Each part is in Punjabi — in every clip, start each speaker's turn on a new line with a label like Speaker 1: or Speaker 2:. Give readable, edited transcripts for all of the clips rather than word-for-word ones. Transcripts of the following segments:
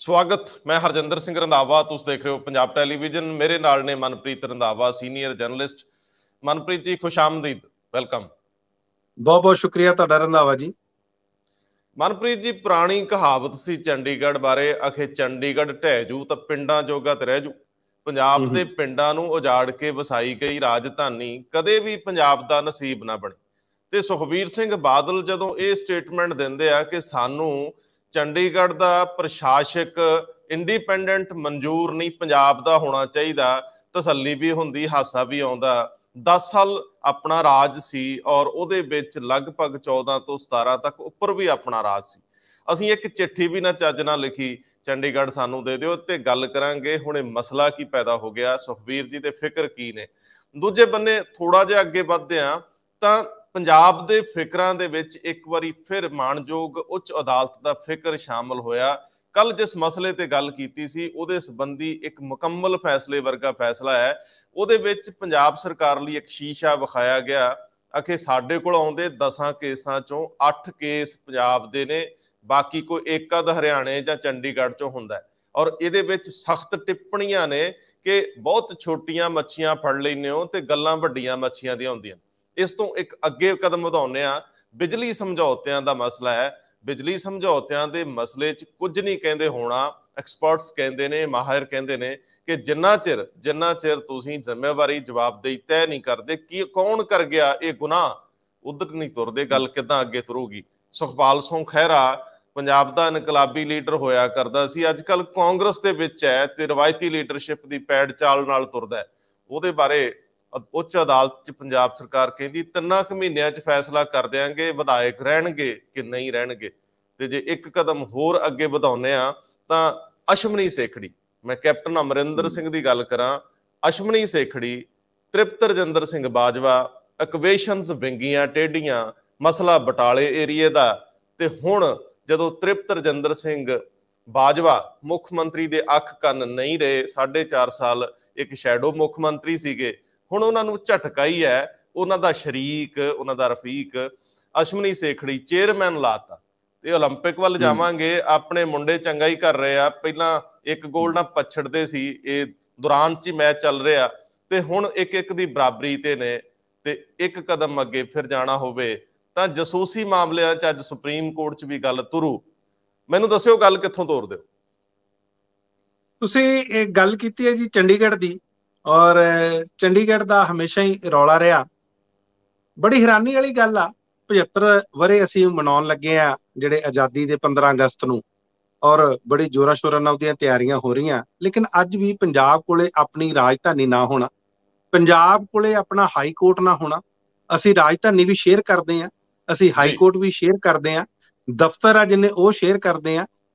Speaker 1: ਸਵਾਗਤ। ਮੈਂ ਹਰਜਿੰਦਰ ਸਿੰਘ ਰੰਧਾਵਾ, ਤੁਸੀਂ ਦੇਖ ਰਹੇ ਹੋ ਪੰਜਾਬ ਟੈਲੀਵਿਜ਼ਨ। ਮੇਰੇ ਨਾਲ ਨੇ ਮਨਪ੍ਰੀਤ ਰੰਧਾਵਾ, ਸੀਨੀਅਰ ਜਰਨਲਿਸਟ। ਮਨਪ੍ਰੀਤ ਜੀ, ਖੁਸ਼ ਆਮਦੀਦ, ਵੈਲਕਮ।
Speaker 2: ਬਹੁਤ ਬਹੁਤ ਸ਼ੁਕਰੀਆ ਤੁਹਾਡਾ ਰੰਧਾਵਾ ਜੀ।
Speaker 1: ਮਨਪ੍ਰੀਤ ਜੀ, ਪੁਰਾਣੀ ਕਹਾਵਤ ਸੀ ਚੰਡੀਗੜ੍ਹ ਬਾਰੇ, ਆਖੇ ਚੰਡੀਗੜ੍ਹ ਢਹਿ ਜੂ ਤਾਂ ਪਿੰਡਾਂ ਜੋਗਾ ਤੇ ਰਹਿ ਜੂ। ਪੰਜਾਬ ਦੇ ਪਿੰਡਾਂ ਨੂੰ ਉਜਾੜ ਕੇ ਵਸਾਈ ਗਈ ਰਾਜਧਾਨੀ ਕਦੇ ਵੀ ਪੰਜਾਬ ਦਾ ਨਸੀਬ ਨਾ ਬਣੀ। ਤੇ ਸੁਖਬੀਰ ਸਿੰਘ ਬਾਦਲ ਜਦੋਂ ਇਹ ਸਟੇਟਮੈਂਟ ਦਿੰਦੇ ਆ ਕਿ ਸਾਨੂੰ ਚੰਡੀਗੜ੍ਹ ਦਾ ਪ੍ਰਸ਼ਾਸਕ ਇੰਡੀਪੈਂਡੈਂਟ ਮਨਜ਼ੂਰ ਨਹੀਂ, ਪੰਜਾਬ ਦਾ ਹੋਣਾ ਚਾਹੀਦਾ, ਤਸੱਲੀ ਵੀ ਹੁੰਦੀ, ਹਾਸਾ ਵੀ ਆਉਂਦਾ। 10 ਸਾਲ ਆਪਣਾ ਰਾਜ ਸੀ ਔਰ ਉਹਦੇ ਵਿੱਚ ਲਗਭਗ 14 ਤੋਂ 17 ਤੱਕ ਉੱਪਰ ਵੀ ਆਪਣਾ ਰਾਜ ਸੀ। ਅਸੀਂ ਇੱਕ ਚਿੱਠੀ ਵੀ ਨਾ ਚੱਜ ਨਾਲ ਲਿਖੀ, ਚੰਡੀਗੜ੍ਹ ਸਾਨੂੰ ਦੇ ਦਿਓ। ਤੇ ਗੱਲ ਕਰਾਂਗੇ ਹੁਣ ਇਹ ਮਸਲਾ ਕੀ ਪੈਦਾ ਹੋ ਗਿਆ, ਸੁਖਬੀਰ ਜੀ ਦੇ ਫਿਕਰ ਕੀ ਨੇ। ਦੂਜੇ ਬੰਨੇ ਥੋੜਾ ਜਿਹਾ ਅੱਗੇ ਵੱਧਦੇ ਆ ਤਾਂ ਪੰਜਾਬ ਦੇ ਫਿਕਰਾਂ ਦੇ ਵਿੱਚ ਇੱਕ ਵਾਰੀ ਫਿਰ ਮਾਣਯੋਗ ਉੱਚ ਅਦਾਲਤ ਦਾ ਫਿਕਰ ਸ਼ਾਮਲ ਹੋਇਆ। ਕੱਲ ਜਿਸ ਮਸਲੇ ਤੇ ਗੱਲ ਕੀਤੀ ਸੀ ਉਹਦੇ ਸੰਬੰਧੀ ਇੱਕ ਮੁਕੰਮਲ ਫੈਸਲੇ ਵਰਗਾ ਫੈਸਲਾ ਹੈ। ਉਹਦੇ ਵਿੱਚ ਪੰਜਾਬ ਸਰਕਾਰ ਲਈ ਇੱਕ ਸ਼ੀਸ਼ਾ ਵਿਖਾਇਆ ਗਿਆ। ਅਖੇ ਸਾਡੇ ਕੋਲ ਆਉਂਦੇ 10 ਕੇਸਾਂ ਚੋਂ 8 ਕੇਸ ਪੰਜਾਬ ਦੇ ਨੇ, ਬਾਕੀ ਕੋਈ ਇੱਕ ਅੱਧ ਹਰਿਆਣੇ ਜਾਂ ਚੰਡੀਗੜ੍ਹ ਚੋਂ ਹੁੰਦਾ ਹੈ। ਔਰ ਇਹਦੇ ਵਿੱਚ ਸਖਤ ਟਿੱਪਣੀਆਂ ਨੇ ਕਿ ਬਹੁਤ ਛੋਟੀਆਂ ਮੱਛੀਆਂ ਫੜ ਲੈਂਦੇ ਹੋ ਤੇ ਗੱਲਾਂ ਵੱਡੀਆਂ ਮੱਛੀਆਂ ਦੀਆਂ ਹੁੰਦੀਆਂ। ਇਸ ਤੋਂ ਇੱਕ ਅੱਗੇ ਕਦਮ ਵਧਾਉਂਦੇ ਆ, ਬਿਜਲੀ ਸਮਝੌਤਿਆਂ ਦਾ ਮਸਲਾ ਹੈ। ਬਿਜਲੀ ਸਮਝੌਤਿਆਂ ਦੇ ਮਸਲੇ 'ਚ ਕੁਝ ਨਹੀਂ ਕਹਿੰਦੇ ਹੋਣਾ। ਐਕਸਪਰਟਸ ਕਹਿੰਦੇ ਨੇ, ਮਾਹਿਰ ਕਹਿੰਦੇ ਨੇ ਕਿ ਜਿੰਨਾ ਚਿਰ ਤੁਸੀਂ ਜ਼ਿੰਮੇਵਾਰੀ ਜਵਾਬਦੇਹੀ ਤੈਅ ਨਹੀਂ ਕਰਦੇ, ਕੀ ਕੌਣ ਕਰ ਗਿਆ ਇਹ ਗੁਨਾਹ, ਉਧਰ ਨਹੀਂ ਤੁਰਦੇ। ਗੱਲ ਕਿੱਦਾਂ ਅੱਗੇ ਤੁਰੂਗੀ। ਸੁਖਪਾਲ ਸਿੰਘ ਖਹਿਰਾ ਪੰਜਾਬ ਦਾ ਇਨਕਲਾਬੀ ਲੀਡਰ ਹੋਇਆ ਕਰਦਾ ਸੀ, ਅੱਜ ਕੱਲ੍ਹ ਕਾਂਗਰਸ ਦੇ ਵਿੱਚ ਹੈ ਤੇ ਰਵਾਇਤੀ ਲੀਡਰਸ਼ਿਪ ਦੀ ਪੈੜ ਚਾਲ ਨਾਲ ਤੁਰਦਾ ਹੈ। ਉਹਦੇ ਬਾਰੇ ਉੱਚ ਅਦਾਲਤ 'ਚ ਪੰਜਾਬ ਸਰਕਾਰ ਕਹਿੰਦੀ 3 ਕੁ ਮਹੀਨਿਆਂ 'ਚ ਫੈਸਲਾ ਕਰ ਦਿਆਂਗੇ ਵਿਧਾਇਕ ਰਹਿਣਗੇ ਕਿ ਨਹੀਂ ਰਹਿਣਗੇ। ਤੇ ਜੇ ਇੱਕ ਕਦਮ ਹੋਰ ਅੱਗੇ ਵਧਾਉਂਦੇ ਆ ਤਾਂ ਅਸ਼ਮਨੀ ਸੇਖੜੀ, ਮੈਂ ਕੈਪਟਨ ਅਮਰਿੰਦਰ ਸਿੰਘ ਦੀ ਗੱਲ ਕਰਾਂ, ਅਸ਼ਮਨੀ ਸੇਖੜੀ, ਤ੍ਰਿਪਤ ਰਜਿੰਦਰ ਸਿੰਘ ਬਾਜਵਾ, ਇਕੁਏਸ਼ਨਸ ਵਿੰਗੀਆਂ ਟੇਢੀਆਂ, ਮਸਲਾ ਬਟਾਲੇ ਏਰੀਏ ਦਾ। ਤੇ ਹੁਣ ਜਦੋਂ ਤ੍ਰਿਪਤ ਰਜਿੰਦਰ ਸਿੰਘ ਬਾਜਵਾ ਮੁੱਖ ਮੰਤਰੀ ਦੇ ਅੱਖ ਕੰਨ ਨਹੀਂ ਰਹੇ, 4.5 ਸਾਲ ਇੱਕ ਸ਼ੈਡੋ ਮੁੱਖ ਮੰਤਰੀ ਸੀਗੇ, ਹੁਣ ਉਹਨਾਂ ਨੂੰ ਝਟਕਾ ਹੀ ਹੈ। ਉਹਨਾਂ ਦਾ ਸ਼ਰੀਕ, ਉਹਨਾਂ ਦਾ ਰਫੀਕ ਅਸ਼ਮਨੀ ਸੇਖੜੀ ਚੇਅਰਮੈਨ ਲਾਤਾ। ਤੇ ਓਲੰਪਿਕ ਵੱਲ ਜਾਵਾਂਗੇ, ਆਪਣੇ ਮੁੰਡੇ ਚੰਗਾ ਹੀ ਕਰ ਰਹੇ ਆ। ਪਹਿਲਾਂ 1 ਗੋਲ ਨਾਲ ਪਛੜਦੇ ਸੀ, ਇਹ ਦੌਰਾਨ 'ਚ ਹੀ ਮੈਚ ਚੱਲ ਰਿਹਾ ਤੇ ਹੁਣ 1-1 ਦੀ ਬਰਾਬਰੀ ਤੇ ਨੇ। ਤੇ ਇੱਕ ਕਦਮ ਅੱਗੇ ਫਿਰ ਜਾਣਾ ਹੋਵੇ ਤਾਂ ਜਸੂਸੀ ਮਾਮਲਿਆਂ 'ਚ ਅੱਜ ਸੁਪਰੀਮ ਕੋਰਟ 'ਚ ਵੀ ਗੱਲ ਤੁਰੂ। ਮੈਨੂੰ ਦੱਸਿਓ ਗੱਲ ਕਿੱਥੋਂ ਤੋਰ ਦਿਓ।
Speaker 2: ਤੁਸੀਂ ਇਹ ਗੱਲ ਕੀਤੀ ਹੈ ਜੀ ਚੰਡੀਗੜ੍ਹ ਦੀ, ਔਰ ਚੰਡੀਗੜ੍ਹ ਦਾ ਹਮੇਸ਼ਾ ਹੀ ਰੌਲਾ ਰਿਹਾ। ਬੜੀ ਹੈਰਾਨੀ ਵਾਲੀ ਗੱਲ ਆ, 75 ਵਰੇ ਅਸੀਂ ਮਨਾਉਣ ਲੱਗੇ ਆ ਜਿਹੜੇ ਆਜ਼ਾਦੀ ਦੇ 15 ਅਗਸਤ ਨੂੰ, ਔਰ ਬੜੀ ਜ਼ੋਰਾਂ ਸ਼ੋਰਾਂ ਨਾਲ ਉਹਦੀਆਂ ਤਿਆਰੀਆਂ ਹੋ ਰਹੀਆਂ। ਲੇਕਿਨ ਅੱਜ ਵੀ ਪੰਜਾਬ ਕੋਲੇ ਆਪਣੀ ਰਾਜਧਾਨੀ ਨਾ ਹੋਣਾ, ਪੰਜਾਬ ਕੋਲੇ ਆਪਣਾ ਹਾਈ ਕੋਰਟ ਨਾ ਹੋਣਾ। ਅਸੀਂ ਰਾਜਧਾਨੀ ਵੀ ਸ਼ੇਅਰ ਕਰਦੇ ਹਾਂ, ਅਸੀਂ ਹਾਈ ਕੋਰਟ ਵੀ ਸ਼ੇਅਰ ਕਰਦੇ ਹਾਂ, ਦਫ਼ਤਰ ਆ ਜਿੰਨੇ ਉਹ ਸ਼ੇਅਰ ਕਰਦੇ ਹਾਂ।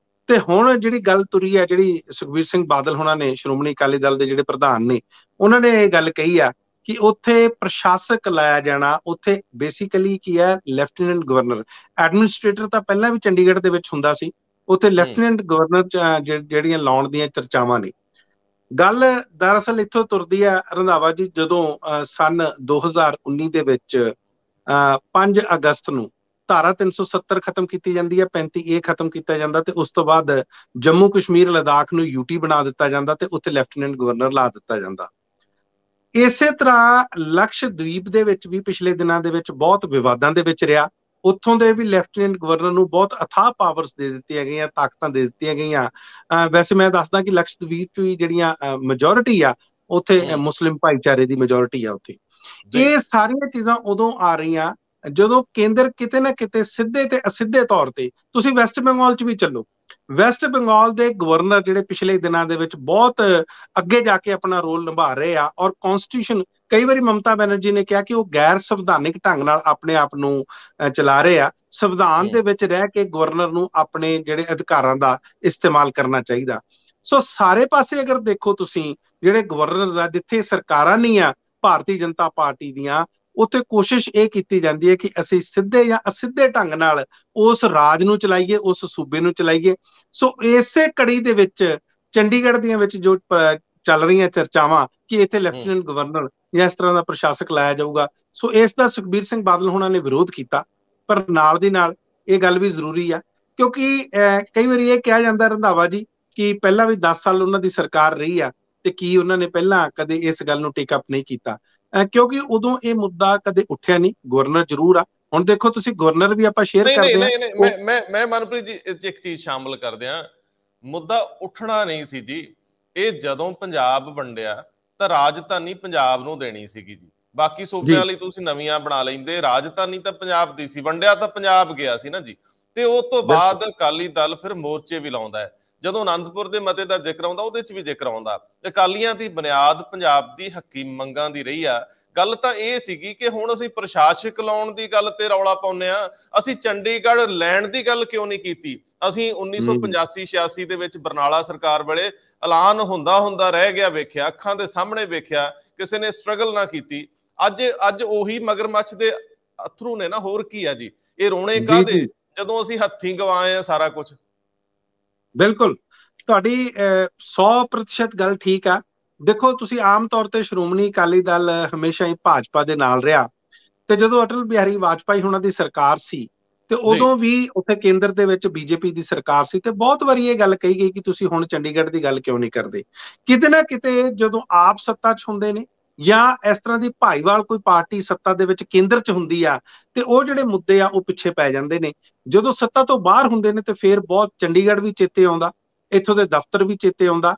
Speaker 2: ਤੇ ਹੁਣ ਜਿਹੜੀ ਗੱਲ ਤੁਰੀ ਹੈ, ਜਿਹੜੀ ਸੁਖਬੀਰ ਸਿੰਘ ਬਾਦਲ ਹੋਣਾ ਨੇ, ਸ਼੍ਰੋਮਣੀ ਅਕਾਲੀ ਦਲ ਦੇ ਜਿਹੜੇ ਪ੍ਰਧਾਨ ਨੇ, ਉਹਨਾਂ ਨੇ ਇਹ ਗੱਲ ਕਹੀ ਆ ਕਿ ਉੱਥੇ ਪ੍ਰਸ਼ਾਸਕ ਲਾਇਆ ਜਾਣਾ। ਉੱਥੇ ਬੇਸਿਕਲੀ ਕੀ ਹੈ, ਲੈਫਟੀਨੈਂਟ ਗਵਰਨਰ, ਐਡਮਿਨਿਸਟ੍ਰੇਟਰ ਤਾਂ ਪਹਿਲਾਂ ਵੀ ਚੰਡੀਗੜ੍ਹ ਦੇ ਵਿੱਚ ਹੁੰਦਾ ਸੀ, ਉੱਥੇ ਲੈਫਟੀਨੈਂਟ ਗਵਰਨਰ ਜਿਹੜੀਆਂ ਲਾਉਣ ਦੀਆਂ ਚਰਚਾਵਾਂ ਨੇ। ਗੱਲ ਦਰਅਸਲ ਇੱਥੋਂ ਤੁਰਦੀ ਹੈ ਰੰਧਾਵਾ ਜੀ, ਜਦੋਂ ਸਨ 2019 ਦੇ ਵਿੱਚ 5 ਅਗਸਤ ਨੂੰ ਧਾਰਾ 370 ਖਤਮ ਕੀਤੀ ਜਾਂਦੀ ਹੈ, 35A ਖਤਮ ਕੀਤਾ ਜਾਂਦਾ ਤੇ ਉਸ ਤੋਂ ਬਾਅਦ ਜੰਮੂ ਕਸ਼ਮੀਰ ਲਦਾਖ ਨੂੰ ਯੂਟੀ ਬਣਾ ਦਿੱਤਾ ਜਾਂਦਾ ਤੇ ਉੱਥੇ ਲੈਫਟੀਨੈਂਟ ਗਵਰਨਰ ਲਾ ਦਿੱਤਾ ਜਾਂਦਾ। ਇਸੇ ਤਰ੍ਹਾਂ ਲਕਸ਼ਦ੍ਵੀਪ ਦੇ ਵਿੱਚ ਵੀ ਪਿਛਲੇ ਦਿਨਾਂ ਦੇ ਵਿੱਚ ਬਹੁਤ ਵਿਵਾਦਾਂ ਦੇ ਵਿੱਚ ਰਿਹਾ। ਉੱਥੋਂ ਦੇ ਵੀ ਲੈਫਟੀਨੈਂਟ ਗਵਰਨਰ ਨੂੰ ਬਹੁਤ ਅਥਾਹ ਪਾਵਰਸ ਦੇ ਦਿੱਤੀਆਂ ਗਈਆਂ, ਤਾਕਤਾਂ ਦੇ ਦਿੱਤੀਆਂ ਗਈਆਂ। ਵੈਸੇ ਮੈਂ ਦੱਸਦਾ ਕਿ ਲਕਸ਼ਦ੍ਵੀਪ 'ਚ ਵੀ ਜਿਹੜੀਆਂ ਮੈਜੋਰਿਟੀ ਆ, ਉੱਥੇ ਮੁਸਲਿਮ ਭਾਈਚਾਰੇ ਦੀ ਮੈਜੋਰਿਟੀ ਆ ਉੱਥੇ। ਇਹ ਸਾਰੀਆਂ ਚੀਜ਼ਾਂ ਉਦੋਂ ਆ ਰਹੀਆਂ ਜਦੋਂ ਕੇਂਦਰ ਕਿਤੇ ਨਾ ਕਿਤੇ ਸਿੱਧੇ ਤੇ ਅਸਿੱਧੇ ਤੌਰ ਤੇ, ਤੁਸੀਂ ਵੈਸਟ ਬੰਗਾਲ 'ਚ ਵੀ ਚੱਲੋ, ਵੈਸਟ ਬੰਗਾਲ ਦੇ ਗਵਰਨਰ ਜਿਹੜੇ ਪਿਛਲੇ ਦਿਨਾਂ ਦੇ ਵਿੱਚ ਬਹੁਤ ਅੱਗੇ ਜਾ ਕੇ ਆਪਣਾ ਰੋਲ ਨਿਭਾ ਰਹੇ ਆ। ਔਰ ਕੌਨਸਟੀਟਿਊਸ਼ਨ, ਕਈ ਵਾਰੀ ਮਮਤਾ ਬੈਨਰਜੀ ਨੇ ਕਿਹਾ ਕਿ ਉਹ ਗੈਰ ਸੰਵਿਧਾਨਿਕ ਢੰਗ ਨਾਲ ਆਪਣੇ ਆਪ ਨੂੰ ਚਲਾ ਰਹੇ ਆ। ਸੰਵਿਧਾਨ ਦੇ ਵਿੱਚ ਰਹਿ ਕੇ ਗਵਰਨਰ ਨੂੰ ਆਪਣੇ ਜਿਹੜੇ ਅਧਿਕਾਰਾਂ ਦਾ ਇਸਤੇਮਾਲ ਕਰਨਾ ਚਾਹੀਦਾ। ਸੋ ਸਾਰੇ ਪਾਸੇ ਅਗਰ ਦੇਖੋ ਤੁਸੀਂ, ਜਿਹੜੇ ਗਵਰਨਰਸ ਆ, ਜਿੱਥੇ ਸਰਕਾਰਾਂ ਨਹੀਂ ਆ ਭਾਰਤੀ ਜਨਤਾ ਪਾਰਟੀ ਦੀਆਂ, ਉੱਥੇ ਕੋਸ਼ਿਸ਼ ਇਹ ਕੀਤੀ ਜਾਂਦੀ ਹੈ ਕਿ ਅਸੀਂ ਸਿੱਧੇ ਜਾਂ ਅਸਿੱਧੇ ਢੰਗ ਨਾਲ ਉਸ ਰਾਜ ਨੂੰ ਚਲਾਈਏ, ਉਸ ਸੂਬੇ ਨੂੰ ਚਲਾਈਏ। ਸੋ ਇਸੇ ਕੜੀ ਦੇ ਵਿੱਚ ਚੰਡੀਗੜ੍ਹ ਦੀਆਂ ਵਿੱਚ ਜੋ ਚੱਲ ਰਹੀਆਂ ਚਰਚਾਵਾਂ ਕਿ ਇੱਥੇ ਲੈਫਟੀਨੈਂਟ ਗਵਰਨਰ ਜਾਂ ਇਸ ਤਰ੍ਹਾਂ ਦਾ ਪ੍ਰਸ਼ਾਸਕ ਲਾਇਆ ਜਾਊਗਾ, ਸੋ ਇਸ ਦਾ ਸੁਖਬੀਰ ਸਿੰਘ ਬਾਦਲ ਹੋਣਾ ਨੇ ਵਿਰੋਧ ਕੀਤਾ। ਪਰ ਨਾਲ ਦੀ ਨਾਲ ਇਹ ਗੱਲ ਵੀ ਜ਼ਰੂਰੀ ਆ, ਕਿਉਂਕਿ ਕਈ ਵਾਰੀ ਇਹ ਕਿਹਾ ਜਾਂਦਾ ਰੰਧਾਵਾ ਜੀ ਕਿ ਪਹਿਲਾਂ ਵੀ 10 ਸਾਲ ਉਹਨਾਂ ਦੀ ਸਰਕਾਰ ਰਹੀ ਆ ਤੇ ਕੀ ਉਹਨਾਂ ਨੇ ਪਹਿਲਾਂ ਕਦੇ ਇਸ ਗੱਲ ਨੂੰ ਟੇਕ ਅਪ ਨਹੀਂ ਕੀਤਾ, ਕਿਉਂਕਿ ਉਦੋਂ ਇਹ ਮੁੱਦਾ ਕਦੇ ਉੱਠਿਆ ਨਹੀਂ। ਗਵਰਨਰ ਜ਼ਰੂਰ ਆ, ਹੁਣ ਦੇਖੋ ਤੁਸੀਂ ਗਵਰਨਰ ਵੀ ਆਪਾਂ ਸ਼ੇਅਰ
Speaker 1: ਨਹੀਂ ਨਹੀਂ
Speaker 2: ਕਰਦੇ ਆ।
Speaker 1: ਨਹੀਂ ਨਹੀਂ, ਮੈਂ ਮਨਪ੍ਰੀਤ ਜੀ ਇਹ 'ਚ ਇੱਕ ਚੀਜ਼ ਸ਼ਾਮਲ ਕਰਦੇ ਆ, ਮੁੱਦਾ ਉੱਠਣਾ ਨਹੀਂ ਸੀ ਜੀ। ਇਹ ਜਦੋਂ ਪੰਜਾਬ ਵੰਡਿਆ ਤਾਂ ਰਾਜਧਾਨੀ ਪੰਜਾਬ ਨੂੰ ਦੇਣੀ ਸੀਗੀ ਜੀ, ਬਾਕੀ ਸੂਬਿਆਂ ਲਈ ਤੁਸੀਂ ਨਵੀਆਂ ਬਣਾ ਲੈਂਦੇ, ਰਾਜਧਾਨੀ ਤਾਂ ਪੰਜਾਬ ਦੀ ਸੀ, ਵੰਡਿਆ ਤਾਂ ਪੰਜਾਬ ਗਿਆ ਸੀ ਨਾ ਜੀ। ਤੇ ਉਸ ਤੋਂ ਬਾਅਦ ਅਕਾਲੀ ਦਲ ਫਿਰ ਮੋਰਚੇ ਵੀ ਲਾਉਂਦਾ ਹੈ, ਜਦੋਂ ਆਨੰਦਪੁਰ ਦੇ ਮਤੇ ਦਾ ਜ਼ਿਕਰ ਆਉਂਦਾ ਉਹਦੇ 'ਚ ਵੀ ਜ਼ਿਕਰ ਆਉਂਦਾ। ਅਕਾਲੀਆਂ ਦੀ ਬੁਨਿਆਦ ਪੰਜਾਬ ਦੀ ਹੱਕੀ ਮੰਗਾਂ ਦੀ ਰਹੀ ਆ। ਗੱਲ ਤਾਂ ਇਹ ਸੀਗੀ ਕਿ ਹੁਣ ਅਸੀਂ ਪ੍ਰਸ਼ਾਸਕ ਲਾਉਣ ਦੀ ਗੱਲ ਤੇ ਰੌਲਾ ਪਾਉਂਦੇ ਆ, ਅਸੀਂ ਚੰਡੀਗੜ੍ਹ ਲੈਣ ਦੀ ਗੱਲ ਕਿਉਂ ਨਹੀਂ ਕੀਤੀ? ਅਸੀਂ 1985-86 ਦੇ ਵਿੱਚ ਬਰਨਾਲਾ ਸਰਕਾਰ ਵੇਲੇ ਐਲਾਨ ਹੁੰਦਾ ਰਹਿ ਗਿਆ, ਵੇਖਿਆ, ਅੱਖਾਂ ਦੇ ਸਾਹਮਣੇ ਵੇਖਿਆ, ਕਿਸੇ ਨੇ ਸਟਰਗਲ ਨਾ ਕੀਤੀ। ਅੱਜ ਉਹੀ ਮਗਰਮੱਛ ਦੇ ਅਥਰੂ ਨੇ ਨਾ, ਹੋਰ ਕੀ ਆ ਜੀ? ਇਹ ਰੋਣੇ ਕਾਹਦੇ ਜਦੋਂ ਅਸੀਂ ਹੱਥੀਂ ਗਵਾਏ ਆ ਸਾਰਾ ਕੁਝ।
Speaker 2: ਬਿਲਕੁਲ, ਤੁਹਾਡੀ 100% ਗੱਲ ਠੀਕ ਆ। ਦੇਖੋ ਤੁਸੀਂ ਆਮ ਤੌਰ ਤੇ ਸ਼੍ਰੋਮਣੀ ਅਕਾਲੀ ਦਲ ਹਮੇਸ਼ਾ ਹੀ ਭਾਜਪਾ ਦੇ ਨਾਲ ਰਿਹਾ, ਤੇ ਜਦੋਂ ਅਟਲ ਬਿਹਾਰੀ ਵਾਜਪਾਈ ਉਹਨਾਂ ਦੀ ਸਰਕਾਰ ਸੀ ਤੇ ਉਦੋਂ ਵੀ ਉੱਥੇ ਕੇਂਦਰ ਦੇ ਵਿੱਚ ਬੀਜੇਪੀ ਦੀ ਸਰਕਾਰ ਸੀ, ਤੇ ਬਹੁਤ ਵਾਰੀ ਇਹ ਗੱਲ ਕਹੀ ਗਈ ਕਿ ਤੁਸੀਂ ਹੁਣ ਚੰਡੀਗੜ੍ਹ ਦੀ ਗੱਲ ਕਿਉਂ ਨਹੀਂ ਕਰਦੇ। ਕਿਤੇ ਨਾ ਕਿਤੇ ਜਦੋਂ ਆਪ ਸੱਤਾ 'ਚ ਹੁੰਦੇ ਨੇ ਜਾਂ ਇਸ ਤਰ੍ਹਾਂ ਦੀ ਭਾਈਵਾਲ ਕੋਈ ਪਾਰਟੀ ਸੱਤਾ ਦੇ ਵਿੱਚ ਕੇਂਦਰ 'ਚ ਹੁੰਦੀ ਆ, ਤੇ ਉਹ ਜਿਹੜੇ ਮੁੱਦੇ ਆ ਉਹ ਪਿੱਛੇ ਪੈ ਜਾਂਦੇ ਨੇ। ਜਦੋਂ ਸੱਤਾ ਤੋਂ ਬਾਹਰ ਹੁੰਦੇ ਨੇ ਤੇ ਫਿਰ ਬਹੁਤ ਚੰਡੀਗੜ੍ਹ ਵੀ ਚੇਤੇ ਆਉਂਦਾ, ਇੱਥੋਂ ਦੇ ਦਫ਼ਤਰ ਵੀ ਚੇਤੇ ਆਉਂਦਾ।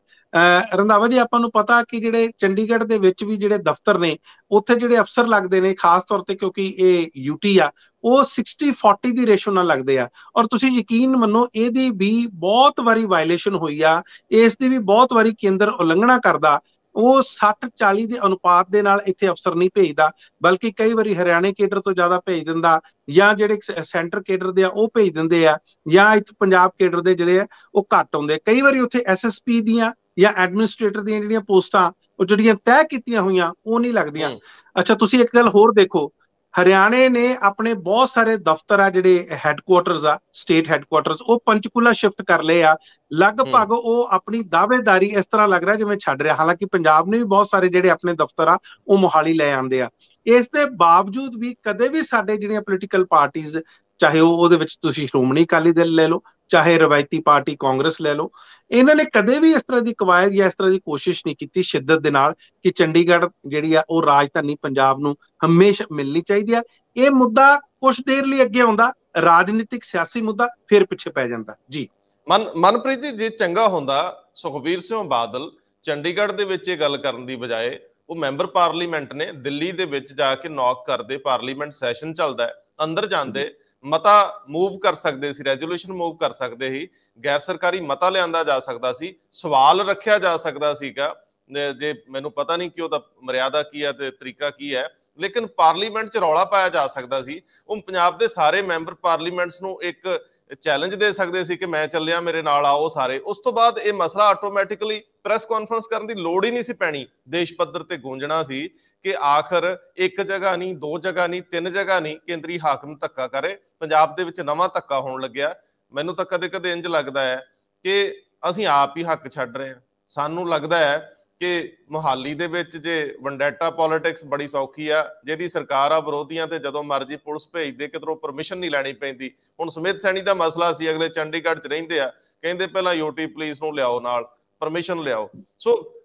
Speaker 2: ਰੰਧਾਵਾ ਜੀ, ਆਪਾਂ ਨੂੰ ਪਤਾ ਕਿ ਜਿਹੜੇ ਚੰਡੀਗੜ੍ਹ ਦੇ ਵਿੱਚ ਵੀ ਜਿਹੜੇ ਦਫ਼ਤਰ ਨੇ, ਉੱਥੇ ਜਿਹੜੇ ਅਫਸਰ ਲੱਗਦੇ ਨੇ, ਖਾਸ ਤੌਰ ਤੇ ਕਿਉਂਕਿ ਇਹ ਯੂਟੀ ਆ, ਉਹ 60-40 ਦੀ ਰੇਸ਼ੋ ਨਾਲ ਲੱਗਦੇ ਆ। ਔਰ ਤੁਸੀਂ ਯਕੀਨ ਮੰਨੋ ਇਹਦੀ ਵੀ ਬਹੁਤ ਵਾਰੀ ਵਾਇਲੇਸ਼ਨ ਹੋਈ ਆ, ਇਸ ਦੀ ਵੀ ਬਹੁਤ ਵਾਰੀ ਕੇਂਦਰ ਉਲੰਘਣਾ ਕਰਦਾ। ਉਹ 60-40 ਦੇ ਅਨੁਪਾਤ ਦੇ ਨਾਲ ਇੱਥੇ ਅਫਸਰ ਨਹੀਂ ਭੇਜਦਾ, ਬਲਕਿ ਕਈ ਵਾਰੀ ਹਰਿਆਣੇ ਕੇਡਰ ਤੋਂ ਜ਼ਿਆਦਾ ਭੇਜ ਦਿੰਦਾ, ਜਾਂ ਜਿਹੜੇ ਸੈਂਟਰ ਕੇਡਰ ਦੇ ਆ ਉਹ ਭੇਜ ਦਿੰਦੇ ਆ, ਜਾਂ ਇੱਥੇ ਪੰਜਾਬ ਕੇਡਰ ਦੇ ਜਿਹੜੇ ਆ ਉਹ ਘੱਟ ਆਉਂਦੇ। ਕਈ ਵਾਰੀ ਉੱਥੇ ਐਸਐਸਪੀ ਦੀਆਂ ਜਾਂ ਐਡਮਿਨਿਸਟ੍ਰੇਟਰ ਦੀਆਂ ਜਿਹੜੀਆਂ ਪੋਸਟਾਂ ਉਹ ਜਿਹੜੀਆਂ ਤੈਅ ਕੀਤੀਆਂ ਹੋਈਆਂ ਉਹ ਨਹੀਂ ਲੱਗਦੀਆਂ। ਅੱਛਾ, ਤੁਸੀਂ ਇੱਕ ਗੱਲ ਹੋਰ ਦੇਖੋ, ਹਰਿਆਣੇ ਨੇ ਆਪਣੇ ਬਹੁਤ ਸਾਰੇ ਦਫ਼ਤਰ ਆ ਜਿਹੜੇ ਹੈੱਡਕੁਆਟਰਸ ਆ, ਸਟੇਟ ਹੈੱਡਕੁਆਟਰਸ, ਉਹ ਪੰਚਕੂਲਾ ਸ਼ਿਫਟ ਕਰ ਲਏ ਆ। ਲਗਭਗ ਉਹ ਆਪਣੀ ਦਾਅਵੇਦਾਰੀ ਇਸ ਤਰ੍ਹਾਂ ਲੱਗ ਰਿਹਾ ਜਿਵੇਂ ਛੱਡ ਰਿਹਾ, ਹਾਲਾਂਕਿ ਪੰਜਾਬ ਨੇ ਵੀ ਬਹੁਤ ਸਾਰੇ ਜਿਹੜੇ ਆਪਣੇ ਦਫ਼ਤਰ ਆ ਉਹ ਮੋਹਾਲੀ ਲੈ ਆਉਂਦੇ ਆ। ਇਸ ਦੇ ਬਾਵਜੂਦ ਵੀ ਕਦੇ ਵੀ ਸਾਡੇ ਜਿਹੜੀਆਂ ਪੋਲੀਟੀਕਲ ਪਾਰਟੀਜ਼, ਚਾਹੇ ਉਹਦੇ ਵਿੱਚ ਤੁਸੀਂ ਸ਼੍ਰੋਮਣੀ ਅਕਾਲੀ ਦਲ ਲੈ ਲਓ, ਚਾਹੇ ਰਵਾਇਤੀ ਪਾਰਟੀ ਕਾਂਗਰਸ ਲੈ ਲਓ, ਇਹਨਾਂ ਨੇ ਕਦੇ ਵੀ ਇਸ ਤਰ੍ਹਾਂ ਦੀ ਕਵਾਇਦ ਜਾਂ ਇਸ ਤਰ੍ਹਾਂ ਦੀ ਕੋਸ਼ਿਸ਼ ਨਹੀਂ ਕੀਤੀ ਸ਼ਿੱਦਤ ਦੇ ਨਾਲ ਕਿ ਚੰਡੀਗੜ੍ਹ ਜਿਹੜੀ ਆ ਉਹ ਰਾਜਧਾਨੀ ਪੰਜਾਬ ਨੂੰ ਹਮੇਸ਼ਾ ਮਿਲਣੀ ਚਾਹੀਦੀ ਆ। ਇਹ ਮੁੱਦਾ ਕੁਝ ਦੇਰ ਲਈ ਅੱਗੇ ਆਉਂਦਾ, ਰਾਜਨੀਤਿਕ ਸਿਆਸੀ ਮੁੱਦਾ, ਫਿਰ ਪਿੱਛੇ ਪੈ ਜਾਂਦਾ ਜੀ।
Speaker 1: ਮਨਪ੍ਰੀਤ ਜੀ, ਜੇ ਚੰਗਾ ਹੁੰਦਾ ਸੁਖਬੀਰ ਸਿੰਘ ਬਾਦਲ ਚੰਡੀਗੜ੍ਹ ਦੇ ਵਿੱਚ ਇਹ ਗੱਲ ਕਰਨ ਦੀ ਬਜਾਏ ਉਹ ਮੈਂਬਰ ਪਾਰਲੀਮੈਂਟ ਨੇ ਦਿੱਲੀ ਦੇ ਵਿੱਚ ਜਾ ਕੇ ਨੌਕ ਕਰਦੇ, ਪਾਰਲੀਮੈਂਟ ਸੈਸ਼ਨ ਚੱਲਦਾ ਹੈ, ਅੰਦਰ ਜਾਂਦੇ, ਮਤਾ ਮੂਵ ਕਰ ਸਕਦੇ ਸੀ, ਰੈਜ਼ੋਲੂਸ਼ਨ ਮੂਵ ਕਰ ਸਕਦੇ ਸੀ, ਗੈਰ ਸਰਕਾਰੀ ਮਤਾ ਲਿਆਂਦਾ ਜਾ ਸਕਦਾ ਸੀ, ਸਵਾਲ ਰੱਖਿਆ ਜਾ ਸਕਦਾ ਸੀਗਾ। ਜੇ ਮੈਨੂੰ ਪਤਾ ਨਹੀਂ ਕਿ ਉਹਦਾ ਮਰਿਆਦਾ ਕੀ ਹੈ ਤੇ ਤਰੀਕਾ ਕੀ ਹੈ, ਲੇਕਿਨ ਪਾਰਲੀਮੈਂਟ 'ਚ ਰੌਲਾ ਪਾਇਆ ਜਾ ਸਕਦਾ ਸੀ। ਉਹ ਪੰਜਾਬ ਦੇ ਸਾਰੇ ਮੈਂਬਰ ਪਾਰਲੀਮੈਂਟਸ ਨੂੰ ਇੱਕ ਚੈਲੰਜ ਦੇ ਸਕਦੇ ਸੀ ਕਿ ਮੈਂ ਚੱਲਿਆ, ਮੇਰੇ ਨਾਲ ਆਓ ਸਾਰੇ। ਉਸ ਤੋਂ ਬਾਅਦ ਇਹ ਮਸਲਾ ਆਟੋਮੈਟਿਕਲੀ ਪ੍ਰੈਸ ਕਾਨਫਰੰਸ ਕਰਨ ਦੀ ਲੋੜ ਹੀ ਨਹੀਂ ਸੀ ਪੈਣੀ, ਦੇਸ਼ ਪੱਧਰ ਤੇ ਗੂੰਜਣਾ ਸੀ ਕਿ ਆਖਰ ਇੱਕ ਜਗ੍ਹਾ ਨਹੀਂ, ਦੋ ਜਗ੍ਹਾ ਨਹੀਂ, ਤਿੰਨ ਜਗ੍ਹਾ ਨਹੀਂ, ਕੇਂਦਰੀ ਹਾਕਮ ਧੱਕਾ ਕਰੇ। ਪੰਜਾਬ ਦੇ ਵਿੱਚ ਨਵਾਂ ਧੱਕਾ ਹੋਣ ਲੱਗਿਆ। ਮੈਨੂੰ ਤਾਂ ਕਦੇ ਕਦੇ ਇੰਝ ਲੱਗਦਾ ਹੈ ਕਿ ਅਸੀਂ ਆਪ ਹੀ ਹੱਕ ਛੱਡ ਰਹੇ ਹਾਂ। ਸਾਨੂੰ ਲੱਗਦਾ ਹੈ ਕਿ ਮੁਹਾਲੀ ਦੇ ਵਿੱਚ ਜੇ ਵੰਡੈਟਾ ਪੋਲਿਟਿਕਸ ਬੜੀ ਸੌਖੀ ਆ, ਜਿਹਦੀ ਸਰਕਾਰ ਆ, ਵਿਰੋਧੀਆਂ ਤੇ ਜਦੋਂ ਮਰਜ਼ੀ ਪੁਲਿਸ ਭੇਜਦੇ, ਕਿਧਰੋਂ ਪਰਮਿਸ਼ਨ ਨਹੀਂ ਲੈਣੀ ਪੈਂਦੀ। ਹੁਣ ਸਮਿਤ ਸੈਣੀ ਦਾ ਮਸਲਾ ਸੀ, ਅਗਲੇ ਚੰਡੀਗੜ੍ਹ 'ਚ ਰਹਿੰਦੇ ਆ, ਕਹਿੰਦੇ ਪਹਿਲਾਂ ਯੂਟੀ ਪੁਲਿਸ ਨੂੰ ਲਿਆਓ, ਨਾਲ ਪਰਮਿਸ਼ਨ ਲਿਆਓ। ਸੋ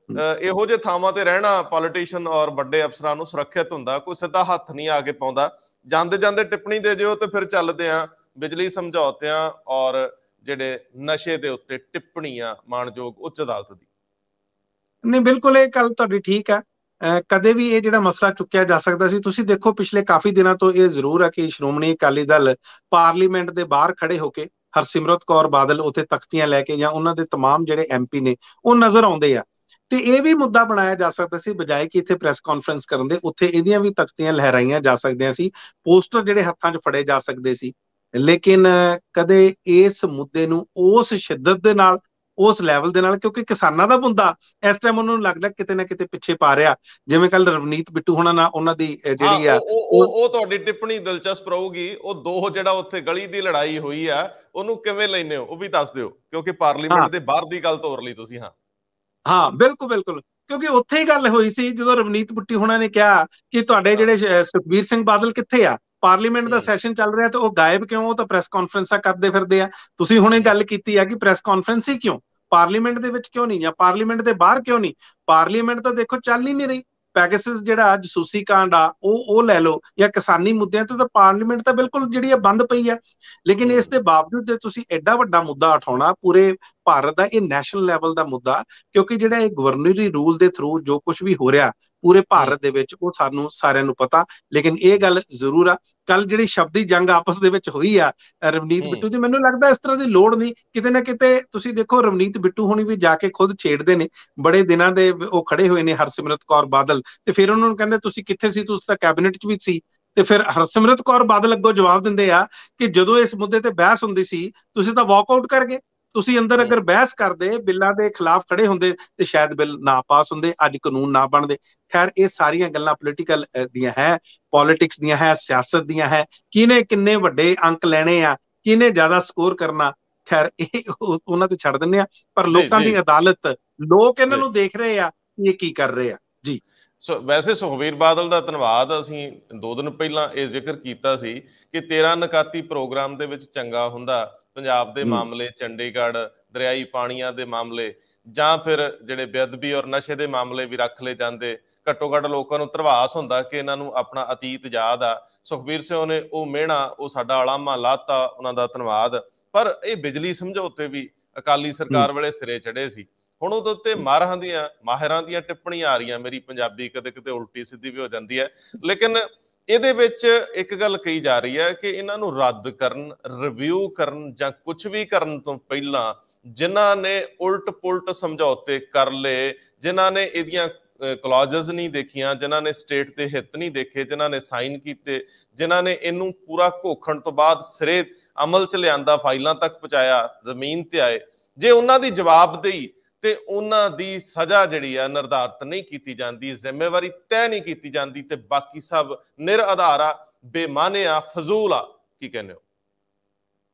Speaker 1: ਇਹੋ ਜਿਹੇ ਥਾਵਾਂ ਤੇ ਰਹਿਣਾ ਪੋਲੀਟੀਸ਼ੀਅਨ ਔਰ ਵੱਡੇ ਅਫਸਰਾਂ ਨੂੰ ਸੁਰੱਖਿਅਤ ਹੁੰਦਾ, ਕੋਈ ਸਿੱਧਾ ਹੱਥ ਨਹੀਂ ਆ ਕੇ ਪਾਉਂਦਾ। ਜਾਂਦੇ ਜਾਂਦੇ ਟਿੱਪਣੀ ਦੇ ਜਿਓ ਤੇ ਫਿਰ ਚੱਲਦੇ ਆ ਬਿਜਲੀ ਸਮਝੌਤਿਆਂ ਔਰ ਜਿਹੜੇ ਨਸ਼ੇ ਦੇ ਉੱਤੇ ਟਿੱਪਣੀਆਂ ਮਾਣਯੋਗ ਉੱਚ ਅਦਾਲਤ ਦੀ।
Speaker 2: ਨਹੀਂ, ਬਿਲਕੁਲ ਇਹ ਗੱਲ ਤੁਹਾਡੀ ਠੀਕ ਹੈ। ਕਦੇ ਵੀ ਇਹ ਜਿਹੜਾ ਮਸਲਾ ਚੁੱਕਿਆ ਜਾ ਸਕਦਾ ਸੀ। ਤੁਸੀਂ ਦੇਖੋ ਪਿਛਲੇ ਕਾਫੀ ਦਿਨਾਂ ਤੋਂ ਇਹ ਜ਼ਰੂਰ ਹੈ ਕਿ ਸ਼੍ਰੋਮਣੀ ਅਕਾਲੀ ਦਲ ਪਾਰਲੀਮੈਂਟ ਦੇ ਬਾਹਰ ਖੜੇ ਹੋ ਕੇ, ਹਰਸਿਮਰਤ ਕੌਰ ਬਾਦਲ ਉੱਥੇ ਤਖਤੀਆਂ ਲੈ ਕੇ, ਜਾਂ ਉਹਨਾਂ ਦੇ ਤਮਾਮ ਜਿਹੜੇ ਐਮਪੀ ਨੇ ਉਹ ਨਜ਼ਰ ਆਉਂਦੇ ਆ, ਤੇ ਇਹ ਵੀ ਮੁੱਦਾ ਬਣਾਇਆ ਜਾ ਸਕਦਾ ਸੀ, ਬਜਾਏ ਕਿ ਇੱਥੇ ਪ੍ਰੈਸ ਕਾਨਫਰੰਸ ਕਰਨ ਦੇ, ਉੱਥੇ ਇਹਦੀਆਂ ਵੀ ਤਖਤੀਆਂ ਲਹਿਰਾਈਆਂ ਜਾ ਸਕਦੀਆਂ ਸੀ, ਪੋਸਟਰ ਜਿਹੜੇ ਹੱਥਾਂ 'ਚ ਫੜੇ ਜਾ ਸਕਦੇ ਸੀ। ਲੇਕਿਨ ਕਦੇ ਇਸ ਮੁੱਦੇ ਨੂੰ ਉਸ ਸ਼ਿੱਦਤ ਦੇ ਨਾਲ, ਉਸ ਲੈਵਲ ਦੇ ਨਾਲ, ਕਿਉਂਕਿ ਕਿਸਾਨਾਂ ਦਾ ਮੁੱਦਾ ਇਸ ਟਾਈਮ ਉਹਨਾਂ ਨੂੰ ਲੱਗਦਾ ਕਿਤੇ ਨਾ ਕਿਤੇ ਪਿੱਛੇ ਪਾ ਰਿਹਾ। ਜਿਵੇਂ ਕੱਲ ਰਵਨੀਤ ਬਿੱਟੂ ਹੋਣਾ ਨਾਲ ਉਹਨਾਂ ਦੀ ਜਿਹੜੀ ਆ
Speaker 1: ਉਹ ਤੁਹਾਡੀ ਟਿੱਪਣੀ ਦਿਲਚਸਪ ਰਹੂਗੀ। ਉਹ ਦੋ ਜਿਹੜਾ ਉੱਥੇ ਗਲੀ ਦੀ ਲੜਾਈ ਹੋਈ ਆ, ਉਹਨੂੰ ਕਿਵੇਂ ਲੈਂਦੇ ਹੋ ਉਹ ਵੀ ਦੱਸ ਦਿਓ, ਕਿਉਂਕਿ ਪਾਰਲੀਮੈਂਟ ਦੇ ਬਾਹਰ ਦੀ ਗੱਲ ਤੋਰ ਲਈ ਤੁਸੀਂ।
Speaker 2: ਹਾਂ, ਬਿਲਕੁਲ ਬਿਲਕੁਲ, ਕਿਉਂਕਿ ਉੱਥੇ ਹੀ ਗੱਲ ਹੋਈ ਸੀ ਜਦੋਂ ਰਵਨੀਤ ਬਿੱਟੂ ਹੋਣਾ ਨੇ ਕਿਹਾ ਕਿ ਤੁਹਾਡੇ ਜਿਹੜੇ ਸੁਖਬੀਰ ਸਿੰਘ ਬਾਦਲ ਕਿੱਥੇ ਆ, ਪਾਰਲੀਮੈਂਟ ਦਾ ਸੈਸ਼ਨ ਚੱਲ ਰਿਹਾ ਤੇ ਉਹ ਗਾਇਬ ਕਿਉਂ, ਉਹ ਤਾਂ ਪ੍ਰੈਸ ਕਾਨਫਰੰਸਾਂ ਕਰਦੇ ਫਿਰਦੇ ਆ। ਤੁਸੀਂ ਹੁਣੇ ਗੱਲ ਕੀਤੀ ਆ ਕਿ ਪ੍ਰੈਸ ਕਾਨਫਰੰਸ ਹੀ ਕਿਉਂ, ਪਾਰਲੀਮੈਂਟ ਦੇ ਵਿੱਚ ਕਿਉਂ ਨਹੀਂ, ਜਾਂ ਪਾਰਲੀਮੈਂਟ ਦੇ ਬਾਹਰ ਕਿਉਂ ਨਹੀਂ? ਪਾਰਲੀਮੈਂਟ ਤਾਂ ਦੇਖੋ ਚੱਲ ਹੀ ਨਹੀਂ ਰਹੀ। ਪੈਗਾਸਸ ਜਿਹੜਾ ਜਸੂਸੀ ਕਾਂਡ ਆ ਉਹ ਲੈ ਲਓ, ਜਾਂ ਕਿਸਾਨੀ ਮੁੱਦਿਆਂ ਤੇ ਤਾਂ ਪਾਰਲੀਮੈਂਟ ਤਾਂ ਬਿਲਕੁਲ ਜਿਹੜੀ ਆ ਬੰਦ ਪਈ ਆ। ਲੇਕਿਨ ਇਸ ਦੇ ਬਾਵਜੂਦ ਜੇ ਤੁਸੀਂ ਐਡਾ ਵੱਡਾ ਮੁੱਦਾ ਉਠਾਉਣਾ, ਪੂਰੇ ਭਾਰਤ ਦਾ, ਇਹ ਨੈਸ਼ਨਲ ਲੈਵਲ ਦਾ ਮੁੱਦਾ, ਕਿਉਂਕਿ ਜਿਹੜਾ ਇਹ ਗਵਰਨਰੀ ਰੂਲ ਦੇ ਥਰੂ ਜੋ ਕੁਝ ਵੀ ਹੋ ਰਿਹਾ ਪੂਰੇ ਭਾਰਤ ਦੇ ਵਿੱਚ, ਉਹ ਸਾਨੂੰ ਸਾਰਿਆਂ ਨੂੰ ਪਤਾ। ਲੇਕਿਨ ਇਹ ਗੱਲ ਜ਼ਰੂਰ ਆ, ਕੱਲ ਜਿਹੜੀ ਸ਼ਬਦੀ ਜੰਗ ਆਪਸ ਦੇ ਵਿੱਚ ਹੋਈ ਆ ਰਵਨੀਤ ਬਿੱਟੂ ਦੀ, ਮੈਨੂੰ ਲੱਗਦਾ ਇਸ ਤਰ੍ਹਾਂ ਦੀ ਲੋੜ ਨਹੀਂ। ਕਿਤੇ ਨਾ ਕਿਤੇ ਤੁਸੀਂ ਦੇਖੋ ਰਵਨੀਤ ਬਿੱਟੂ ਹੋਣੀ ਵੀ ਜਾ ਕੇ ਖੁਦ ਛੇੜਦੇ ਨੇ, ਬੜੇ ਦਿਨਾਂ ਦੇ ਉਹ ਖੜੇ ਹੋਏ ਨੇ ਹਰਸਿਮਰਤ ਕੌਰ ਬਾਦਲ, ਤੇ ਫਿਰ ਉਹਨਾਂ ਨੂੰ ਕਹਿੰਦੇ ਤੁਸੀਂ ਕਿੱਥੇ ਸੀ, ਤੁਸੀਂ ਤਾਂ ਕੈਬਨਿਟ 'ਚ ਵੀ ਸੀ। ਤੇ ਫਿਰ ਹਰਸਿਮਰਤ ਕੌਰ ਬਾਦਲ ਅੱਗੋਂ ਜਵਾਬ ਦਿੰਦੇ ਆ ਕਿ ਜਦੋਂ ਇਸ ਮੁੱਦੇ ਤੇ ਬਹਿਸ ਹੁੰਦੀ ਸੀ ਤੁਸੀਂ ਤਾਂ ਵਾਕਆਊਟ ਕਰ ਗਏ, ਤੁਸੀਂ ਅੰਦਰ ਅਗਰ ਬਹਿਸ ਕਰਦੇ, ਬਿੱਲਾਂ ਦੇ ਖਿਲਾਫ ਖੜੇ ਹੁੰਦੇ ਤੇ ਸ਼ਾਇਦ ਬਿੱਲ ਨਾ ਪਾਸ ਹੁੰਦੇ, ਅੱਜ ਕਾਨੂੰਨ ਨਾ ਬਣਦੇ। ਖੈਰ ਇਹ ਸਾਰੀਆਂ ਗੱਲਾਂ ਪੋਲੀਟੀਕਲ ਦੀਆਂ ਹੈ, ਪੋਲਿਟਿਕਸ ਦੀਆਂ ਹੈ, ਸਿਆਸਤ ਦੀਆਂ ਹੈ, ਕਿਹਨੇ ਕਿੰਨੇ ਵੱਡੇ ਅੰਕ ਲੈਣੇ ਆ, ਕਿਹਨੇ ਜ਼ਿਆਦਾ ਸਕੋਰ ਕਰਨਾ, ਖੈਰ ਇਹ ਉਹਨਾਂ ਤੇ ਛੱਡ ਦਿੰਦੇ ਆ। ਪਰ ਲੋਕਾਂ ਦੀ ਅਦਾਲਤ, ਲੋਕ ਇਹਨਾਂ ਨੂੰ ਦੇਖ ਰਹੇ ਆ ਇਹ ਕੀ ਕਰ ਰਹੇ ਆ ਜੀ।
Speaker 1: ਵੈਸੇ ਸੁਖਬੀਰ ਬਾਦਲ ਦਾ ਧੰਨਵਾਦ। ਅਸੀਂ 2 ਦਿਨ ਪਹਿਲਾਂ ਇਹ ਜ਼ਿਕਰ ਕੀਤਾ ਸੀ ਕਿ 13 ਨਿਕਾਤੀ ਪ੍ਰੋਗਰਾਮ ਦੇ ਵਿੱਚ ਚੰਗਾ ਹੁੰਦਾ ਪੰਜਾਬ ਦੇ ਮਾਮਲੇ, ਚੰਡੀਗੜ੍ਹ, ਦਰਿਆਈ ਪਾਣੀਆਂ ਦੇ ਮਾਮਲੇ, ਜਾਂ ਫਿਰ ਜਿਹੜੇ ਬੇਅਦਬੀ ਔਰ ਨਸ਼ੇ ਦੇ ਮਾਮਲੇ ਵੀ ਰੱਖ ਲਏ ਜਾਂਦੇ। ਘੱਟੋ ਘੱਟ ਲੋਕਾਂ ਨੂੰ ਧਰਵਾਸ ਹੁੰਦਾ ਕਿ ਇਹਨਾਂ ਨੂੰ ਆਪਣਾ ਅਤੀਤ ਯਾਦ ਆ। ਸੁਖਬੀਰ ਸਿੰਘ ਨੇ ਉਹ ਮਿਹਣਾ, ਉਹ ਸਾਡਾ ਅਲਾਮਾ ਲਾਤਾ, ਉਹਨਾਂ ਦਾ ਧੰਨਵਾਦ। ਪਰ ਇਹ ਬਿਜਲੀ ਸਮਝੌਤੇ ਵੀ ਅਕਾਲੀ ਸਰਕਾਰ ਵੇਲੇ ਸਿਰੇ ਚੜੇ ਸੀ। ਹੁਣ ਉਹਦੇ ਉੱਤੇ ਮਾਹਿਰਾਂ ਦੀਆਂ ਟਿੱਪਣੀਆਂ ਆ ਰਹੀਆਂ। ਮੇਰੀ ਪੰਜਾਬੀ ਕਦੇ ਕਿਤੇ ਉਲਟੀ ਸਿੱਧੀ ਵੀ ਹੋ ਜਾਂਦੀ ਹੈ, ਲੇਕਿਨ ਇਹਦੇ ਵਿੱਚ ਇੱਕ ਗੱਲ ਕਹੀ ਜਾ ਰਹੀ ਹੈ ਕਿ ਇਹਨਾਂ ਨੂੰ ਰੱਦ ਕਰਨ, ਰਿਵਿਊ ਕਰਨ ਜਾਂ ਕੁਝ ਵੀ ਕਰਨ ਤੋਂ ਪਹਿਲਾਂ ਜਿਨ੍ਹਾਂ ਨੇ ਉਲਟ ਪੁਲਟ ਸਮਝੌਤੇ ਕਰ ਲਏ, ਜਿਨ੍ਹਾਂ ਨੇ ਇਹਦੀਆਂ ਕਲੌਜ਼ਸ ਨਹੀਂ ਦੇਖੀਆਂ, ਜਿਨ੍ਹਾਂ ਨੇ ਸਟੇਟ ਦੇ ਹਿੱਤ ਨਹੀਂ ਦੇਖੇ, ਜਿਨ੍ਹਾਂ ਨੇ ਸਾਈਨ ਕੀਤੇ, ਜਿਨ੍ਹਾਂ ਨੇ ਇਹਨੂੰ ਪੂਰਾ ਘੋਖਣ ਤੋਂ ਬਾਅਦ ਸਿਰੇ ਅਮਲ 'ਚ ਲਿਆਂਦਾ, ਫਾਈਲਾਂ ਤੱਕ ਪਹੁੰਚਾਇਆ, ਜ਼ਮੀਨ ਤੇ ਆਏ, ਜੇ ਉਹਨਾਂ ਦੀ ਜਵਾਬਦੇਹੀ ਤੇ ਉਹਨਾਂ ਦੀ ਸਜ਼ਾ ਜਿਹੜੀ ਆ ਨਿਰਧਾਰਤ ਨਹੀਂ ਕੀਤੀ ਜਾਂਦੀ, ਜ਼ਿੰਮੇਵਾਰੀ ਤੈਅ ਨਹੀਂ ਕੀਤੀ ਜਾਂਦੀ, ਤੇ ਬਾਕੀ ਸਭ ਨਿਰ ਆਧਾਰ ਆ, ਬੇਮਾਨੇ ਆ, ਫਜ਼ੂਲ ਆ, ਕੀ ਕਹਿੰਦੇ ਹੋ?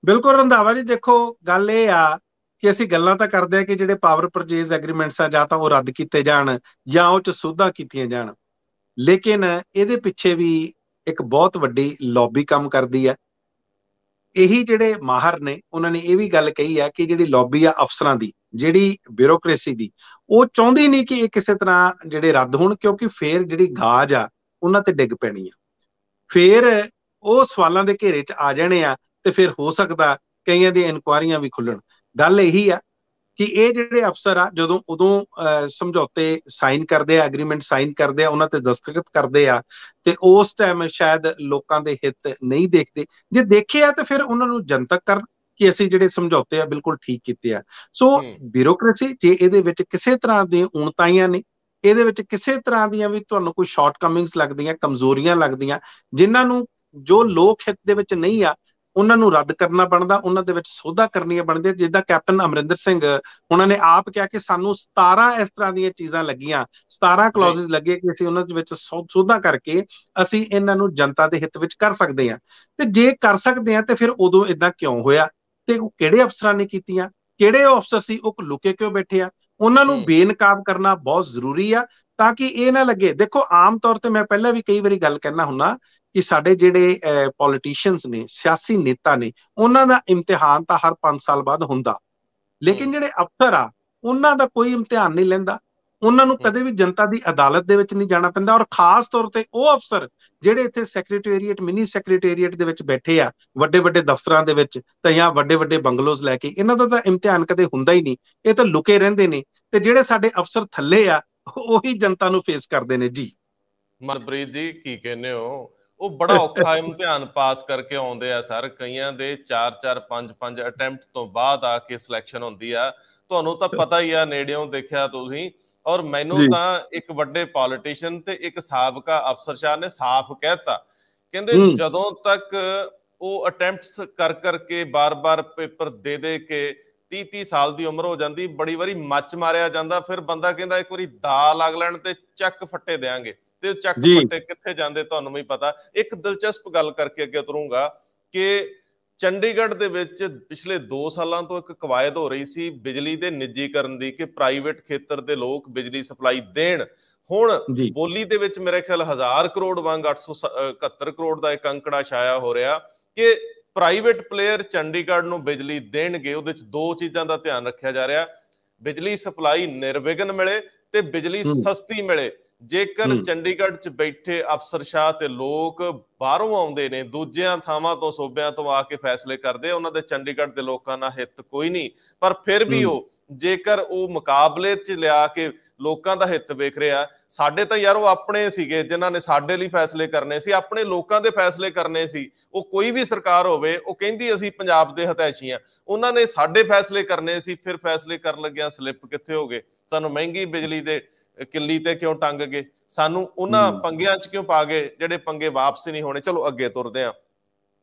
Speaker 2: ਬਿਲਕੁਲ ਰੰਧਾਵਾ ਜੀ, ਦੇਖੋ ਗੱਲ ਇਹ ਆ ਕਿ ਅਸੀਂ ਗੱਲਾਂ ਤਾਂ ਕਰਦੇ ਆ ਕਿ ਜਿਹੜੇ ਪਾਵਰ ਪਰਚੇਜ਼ ਐਗਰੀਮੈਂਟਸ ਆ ਜਾਂ ਤਾਂ ਉਹ ਰੱਦ ਕੀਤੇ ਜਾਣ ਜਾਂ ਉਹ 'ਚ ਸੋਧਾਂ ਕੀਤੀਆਂ ਜਾਣ, ਲੇਕਿਨ ਇਹਦੇ ਪਿੱਛੇ ਵੀ ਇੱਕ ਬਹੁਤ ਵੱਡੀ ਲੌਬੀ ਕੰਮ ਕਰਦੀ ਆ। ਇਹੀ ਜਿਹੜੇ ਮਾਹਰ ਨੇ ਉਹਨਾਂ ਨੇ ਇਹ ਵੀ ਗੱਲ ਕਹੀ ਆ ਕਿ ਜਿਹੜੀ ਲੌਬੀ ਆ ਅਫਸਰਾਂ ਦੀ, ਜਿਹੜੀ ਬਿਊਰੋਕ੍ਰੇਸੀ ਦੀ, ਉਹ ਚਾਹੁੰਦੀ ਨਹੀਂ ਕਿ ਇਹ ਕਿਸੇ ਤਰ੍ਹਾਂ ਜਿਹੜੇ ਰੱਦ ਹੋਣ, ਕਿਉਂਕਿ ਫੇਰ ਜਿਹੜੀ ਗਾਜ ਆ ਉਹਨਾਂ ਤੇ ਡਿੱਗ ਪੈਣੀ ਆ, ਫੇਰ ਉਹ ਸਵਾਲਾਂ ਦੇ ਘੇਰੇ 'ਚ ਆ ਜਾਣੇ ਆ, ਤੇ ਫਿਰ ਹੋ ਸਕਦਾ ਕਈਆਂ ਦੀਆਂ ਇਨਕੁਆਇਰੀਆਂ ਵੀ ਖੁੱਲਣ। ਗੱਲ ਇਹੀ ਆ ਕਿ ਇਹ ਜਿਹੜੇ ਅਫਸਰ ਆ ਉਦੋਂ ਸਮਝੌਤੇ ਸਾਈਨ ਕਰਦੇ ਆ, ਐਗਰੀਮੈਂਟ ਸਾਈਨ ਕਰਦੇ ਆ, ਉਹਨਾਂ ਤੇ ਦਸਤਖਤ ਕਰਦੇ ਆ, ਤੇ ਉਸ ਟਾਈਮ ਸ਼ਾਇਦ ਲੋਕਾਂ ਦੇ ਹਿੱਤ ਨਹੀਂ ਦੇਖਦੇ। ਜੇ ਦੇਖੇ ਆ ਤੇ ਫਿਰ ਉਹਨਾਂ ਨੂੰ ਜਨਤਕ ਕਰਨ ਕਿ ਅਸੀਂ ਜਿਹੜੇ ਸਮਝੌਤੇ ਆ ਬਿਲਕੁਲ ਠੀਕ ਕੀਤੇ ਆ। ਸੋ ਬਿਊਰੋਕ੍ਰੇਸੀ, ਜੇ ਇਹਦੇ ਵਿੱਚ ਕਿਸੇ ਤਰ੍ਹਾਂ ਦੀਆਂ ਉਣਤਾਈਆਂ ਨੇ, ਇਹਦੇ ਵਿੱਚ ਕਿਸੇ ਤਰ੍ਹਾਂ ਦੀਆਂ ਵੀ ਤੁਹਾਨੂੰ ਕੋਈ ਸ਼ਾਰਟਕਮਿੰਗਸ ਲੱਗਦੀਆਂ, ਕਮਜ਼ੋਰੀਆਂ ਲੱਗਦੀਆਂ, ਜਿਨ੍ਹਾਂ ਨੂੰ ਜੋ ਲੋਕ ਹਿੱਤ ਦੇ ਵਿੱਚ ਨਹੀਂ ਆ, ਉਹਨਾਂ ਨੂੰ ਰੱਦ ਕਰਨਾ ਬਣਦਾ, ਉਹਨਾਂ ਦੇ ਵਿੱਚ ਸੋਧਾਂ ਕਰਨੀਆਂ ਬਣਦੀਆਂ। ਜਿੱਦਾਂ ਕੈਪਟਨ ਅਮਰਿੰਦਰ ਸਿੰਘ ਉਹਨਾਂ ਨੇ ਆਪ ਕਿਹਾ ਕਿ ਸਾਨੂੰ 17 ਇਸ ਤਰ੍ਹਾਂ ਦੀਆਂ ਚੀਜ਼ਾਂ ਲੱਗੀਆਂ, 17 ਕਲੌਜ਼ਸ ਲੱਗੇ ਕਿ ਅਸੀਂ ਉਹਨਾਂ ਦੇ ਵਿੱਚ ਸੋਧਾਂ ਕਰਕੇ ਅਸੀਂ ਇਹਨਾਂ ਨੂੰ ਜਨਤਾ ਦੇ ਹਿੱਤ ਵਿੱਚ ਕਰ ਸਕਦੇ ਹਾਂ। ਤੇ ਜੇ ਕਰ ਸਕਦੇ ਹਾਂ ਤੇ ਫਿਰ ਉਦੋਂ ਇਦਾਂ ਕਿਉਂ ਹੋਇਆ, ਤੇ ਉਹ ਕਿਹੜੇ ਅਫਸਰਾਂ ਨੇ ਕੀਤੀਆਂ, ਕਿਹੜੇ ਉਹ ਅਫਸਰ ਸੀ, ਉਹ ਲੁਕੇ ਕਿਉਂ ਬੈਠੇ ਆ, ਉਹਨਾਂ ਨੂੰ ਬੇਨਕਾਬ ਕਰਨਾ ਬਹੁਤ ਜ਼ਰੂਰੀ ਆ, ਤਾਂ ਕਿ ਇਹ ਨਾ ਲੱਗੇ। ਦੇਖੋ ਆਮ ਤੌਰ ਤੇ ਮੈਂ ਪਹਿਲਾਂ ਵੀ ਕਈ ਵਾਰੀ ਗੱਲ ਕਹਿਣਾ ਹੁੰਦਾ ਕਿ ਸਾਡੇ ਜਿਹੜੇ ਪੋਲੀਟੀਸ਼ੀਅਨਸ ਨੇ, ਸਿਆਸੀ ਨੇਤਾ ਨੇ, ਉਹਨਾਂ ਦਾ ਇਮਤਿਹਾਨ ਤਾਂ ਹਰ 5 ਸਾਲ ਬਾਅਦ ਹੁੰਦਾ, ਲੇਕਿਨ ਜਿਹੜੇ ਅਫਸਰ ਆ ਉਹਨਾਂ ਦਾ ਕੋਈ ਇਮਤਿਹਾਨ ਨਹੀਂ ਲੈਂਦਾ, ਉਹਨਾਂ ਨੂੰ ਕਦੇ ਵੀ ਜਨਤਾ ਦੀ ਅਦਾਲਤ ਦੇ ਵਿੱਚ ਨਹੀਂ ਜਾਣਾ ਪੈਂਦਾ। ਔਰ ਖਾਸ ਤੌਰ ਤੇ ਉਹ ਅਫਸਰ ਜਿਹੜੇ ਇੱਥੇ ਸੈਕਟਰੀਏਟ, ਮਿਨੀ ਸੈਕਟਰੀਏਟ ਦੇ ਵਿੱਚ ਬੈਠੇ ਆ, ਵੱਡੇ ਵੱਡੇ ਦਫ਼ਤਰਾਂ ਦੇ ਵਿੱਚ, ਤੇ ਜਾਂ ਵੱਡੇ ਵੱਡੇ ਬੰਗਲੋਜ਼ ਲੈ ਕੇ, ਇਹਨਾਂ ਦਾ ਤਾਂ ਇਮਤਿਹਾਨ ਕਦੇ ਹੁੰਦਾ ਹੀ ਨਹੀਂ, ਇਹ ਤਾਂ ਲੁਕੇ ਰਹਿੰਦੇ ਨੇ। ਤੇ ਜਿਹੜੇ ਸਾਡੇ ਅਫਸਰ ਥੱਲੇ ਆ ਉਹੀ ਜਨਤਾ ਨੂੰ ਫੇਸ ਕਰਦੇ ਨੇ ਜੀ।
Speaker 1: ਮਨਪ੍ਰੀਤ ਜੀ, ਕੀ ਕਹਿੰਦੇ ਹੋ? ਉਹ ਬੜਾ ਔਖਾ ਇਮਤਿਹਾਨ ਪਾਸ ਕਰਕੇ ਆਉਂਦੇ ਆ ਸਰ। ਕਈਆਂ ਦੇ 4-4 5-5 ਅਟੈਂਪਟ ਤੋਂ ਬਾਅਦ ਆ ਕੇ ਸਿਲੈਕਸ਼ਨ ਹੁੰਦੀ ਆ। ਤੁਹਾਨੂੰ ਤਾਂ ਪਤਾ ਹੀ ਆ, ਨੇੜਿਓਂ ਦੇਖਿਆ ਤੁਸੀਂ। ਔਰ ਮੈਨੂੰ ਤਾਂ ਇੱਕ ਵੱਡੇ ਪੋਲੀਟੀਸ਼ੀਅਨ ਤੇ ਇੱਕ ਸਾਬਕਾ ਅਫਸਰਸ਼ਾਹ ਨੇ ਸਾਫ਼ ਕਹਿਤਾ, ਕਹਿੰਦੇ ਜਦੋਂ ਤੱਕ ਉਹ ਅਟੈਂਪਟਸ ਕਰ ਕਰਕੇ ਬਾਰ-ਬਾਰ ਪੇਪਰ ਦੇ ਦੇ ਕੇ 30-30 ਸਾਲ ਦੀ ਉਮਰ ਹੋ ਜਾਂਦੀ, ਬੜੀ ਵਾਰੀ ਮੱਚ ਮਾਰਿਆ ਜਾਂਦਾ, ਫਿਰ ਬੰਦਾ ਕਹਿੰਦਾ ਇੱਕ ਵਾਰੀ ਦਾ ਲੱਗ ਲੈਣ ਤੇ ਚੱਕ ਫੱਟੇ ਦੇਾਂਗੇ, ਤੇ ਉਹ ਚੱਕ ਫੱਟੇ ਕਿੱਥੇ ਜਾਂਦੇ ਤੁਹਾਨੂੰ ਵੀ ਪਤਾ। ਇੱਕ ਦਿਲਚਸਪ ਗੱਲ ਕਰਕੇ ਅੱਗੇ ਤੁਰੂੰਗਾ ਕਿ ਚੰਡੀਗੜ੍ਹ ਦੇ ਵਿੱਚ ਪਿਛਲੇ 2 ਸਾਲਾਂ ਤੋਂ ਇੱਕ ਕਵਾਇਦ ਹੋ ਰਹੀ ਸੀ ਬਿਜਲੀ ਦੇ ਨਿੱਜੀਕਰਨ ਦੀ, ਕਿ ਪ੍ਰਾਈਵੇਟ ਖੇਤਰ ਦੇ ਲੋਕ ਬਿਜਲੀ ਸਪਲਾਈ ਦੇਣ। ਹੁਣ ਬੋਲੀ ਦੇ ਵਿੱਚ ਮੇਰੇ ਖਿਆਲ 1000 ਕਰੋੜ ਵਾਂਗ 871 ਕਰੋੜ ਦਾ ਇੱਕ ਅੰਕੜਾ ਛਾਇਆ ਹੋ ਰਿਹਾ ਕਿ ਪ੍ਰਾਈਵੇਟ ਪਲੇਅਰ ਚੰਡੀਗੜ੍ਹ ਨੂੰ ਬਿਜਲੀ ਦੇਣਗੇ। ਉਹਦੇ ਚ 2 ਚੀਜ਼ਾਂ ਦਾ ਧਿਆਨ ਰੱਖਿਆ ਜਾ ਰਿਹਾ, ਬਿਜਲੀ ਸਪਲਾਈ ਨਿਰਵਿਘਨ ਮਿਲੇ ਤੇ ਬਿਜਲੀ ਸਸਤੀ ਮਿਲੇ। ਜੇਕਰ ਚੰਡੀਗੜ੍ਹ 'ਚ ਬੈਠੇ ਅਫਸਰਸ਼ਾਹ ਤੇ ਲੋਕ ਬਾਹਰੋਂ ਆਉਂਦੇ ਨੇ, ਦੂਜਿਆਂ ਥਾਵਾਂ ਤੋਂ, ਸੂਬਿਆਂ ਤੋਂ ਆ ਕੇ ਫੈਸਲੇ ਕਰਦੇ, ਉਹਨਾਂ ਦੇ ਚੰਡੀਗੜ੍ਹ ਦੇ ਲੋਕਾਂ ਨਾਲ ਹਿੱਤ ਕੋਈ ਨਹੀਂ। ਪਰ ਫਿਰ ਵੀ ਉਹ ਜੇਕਰ ਉਹ ਮੁਕਾਬਲੇ 'ਚ ਲਿਆ ਕੇ ਲੋਕਾਂ ਦਾ ਹਿੱਤ ਵੇਖ ਰਿਹਾ, ਸਾਡੇ ਤਾਂ ਯਾਰ ਉਹ ਆਪਣੇ ਸੀਗੇ ਜਿਨ੍ਹਾਂ ਨੇ ਸਾਡੇ ਲਈ ਫੈਸਲੇ ਕਰਨੇ ਸੀ, ਆਪਣੇ ਲੋਕਾਂ ਦੇ ਫੈਸਲੇ ਕਰਨੇ ਸੀ। ਉਹ ਕੋਈ ਵੀ ਸਰਕਾਰ ਹੋਵੇ, ਉਹ ਕਹਿੰਦੀ ਅਸੀਂ ਪੰਜਾਬ ਦੇ ਹਿਤੈਸ਼ੀ ਆ, ਉਹਨਾਂ ਨੇ ਸਾਡੇ ਫੈਸਲੇ ਕਰਨੇ ਸੀ। ਫਿਰ ਫੈਸਲੇ ਕਰਨ ਲੱਗਿਆ ਸਲਿੱਪ ਕਿੱਥੇ ਹੋ ਗਏ? ਸਾਨੂੰ ਮਹਿੰਗੀ ਬਿਜਲੀ ਦੇ ਕਿੱਲੀ ਤੇ ਕਿਉਂ ਟੰਗ ਗਏ? ਸਾਨੂੰ ਉਹਨਾਂ ਪੰਗਿਆਂ 'ਚ ਕਿਉਂ ਪਾ ਗਏ ਜਿਹੜੇ ਪੰਗੇ ਵਾਪਸ ਨਹੀਂ ਹੋਣੇ? ਚਲੋ ਅੱਗੇ ਤੁਰਦੇ ਆ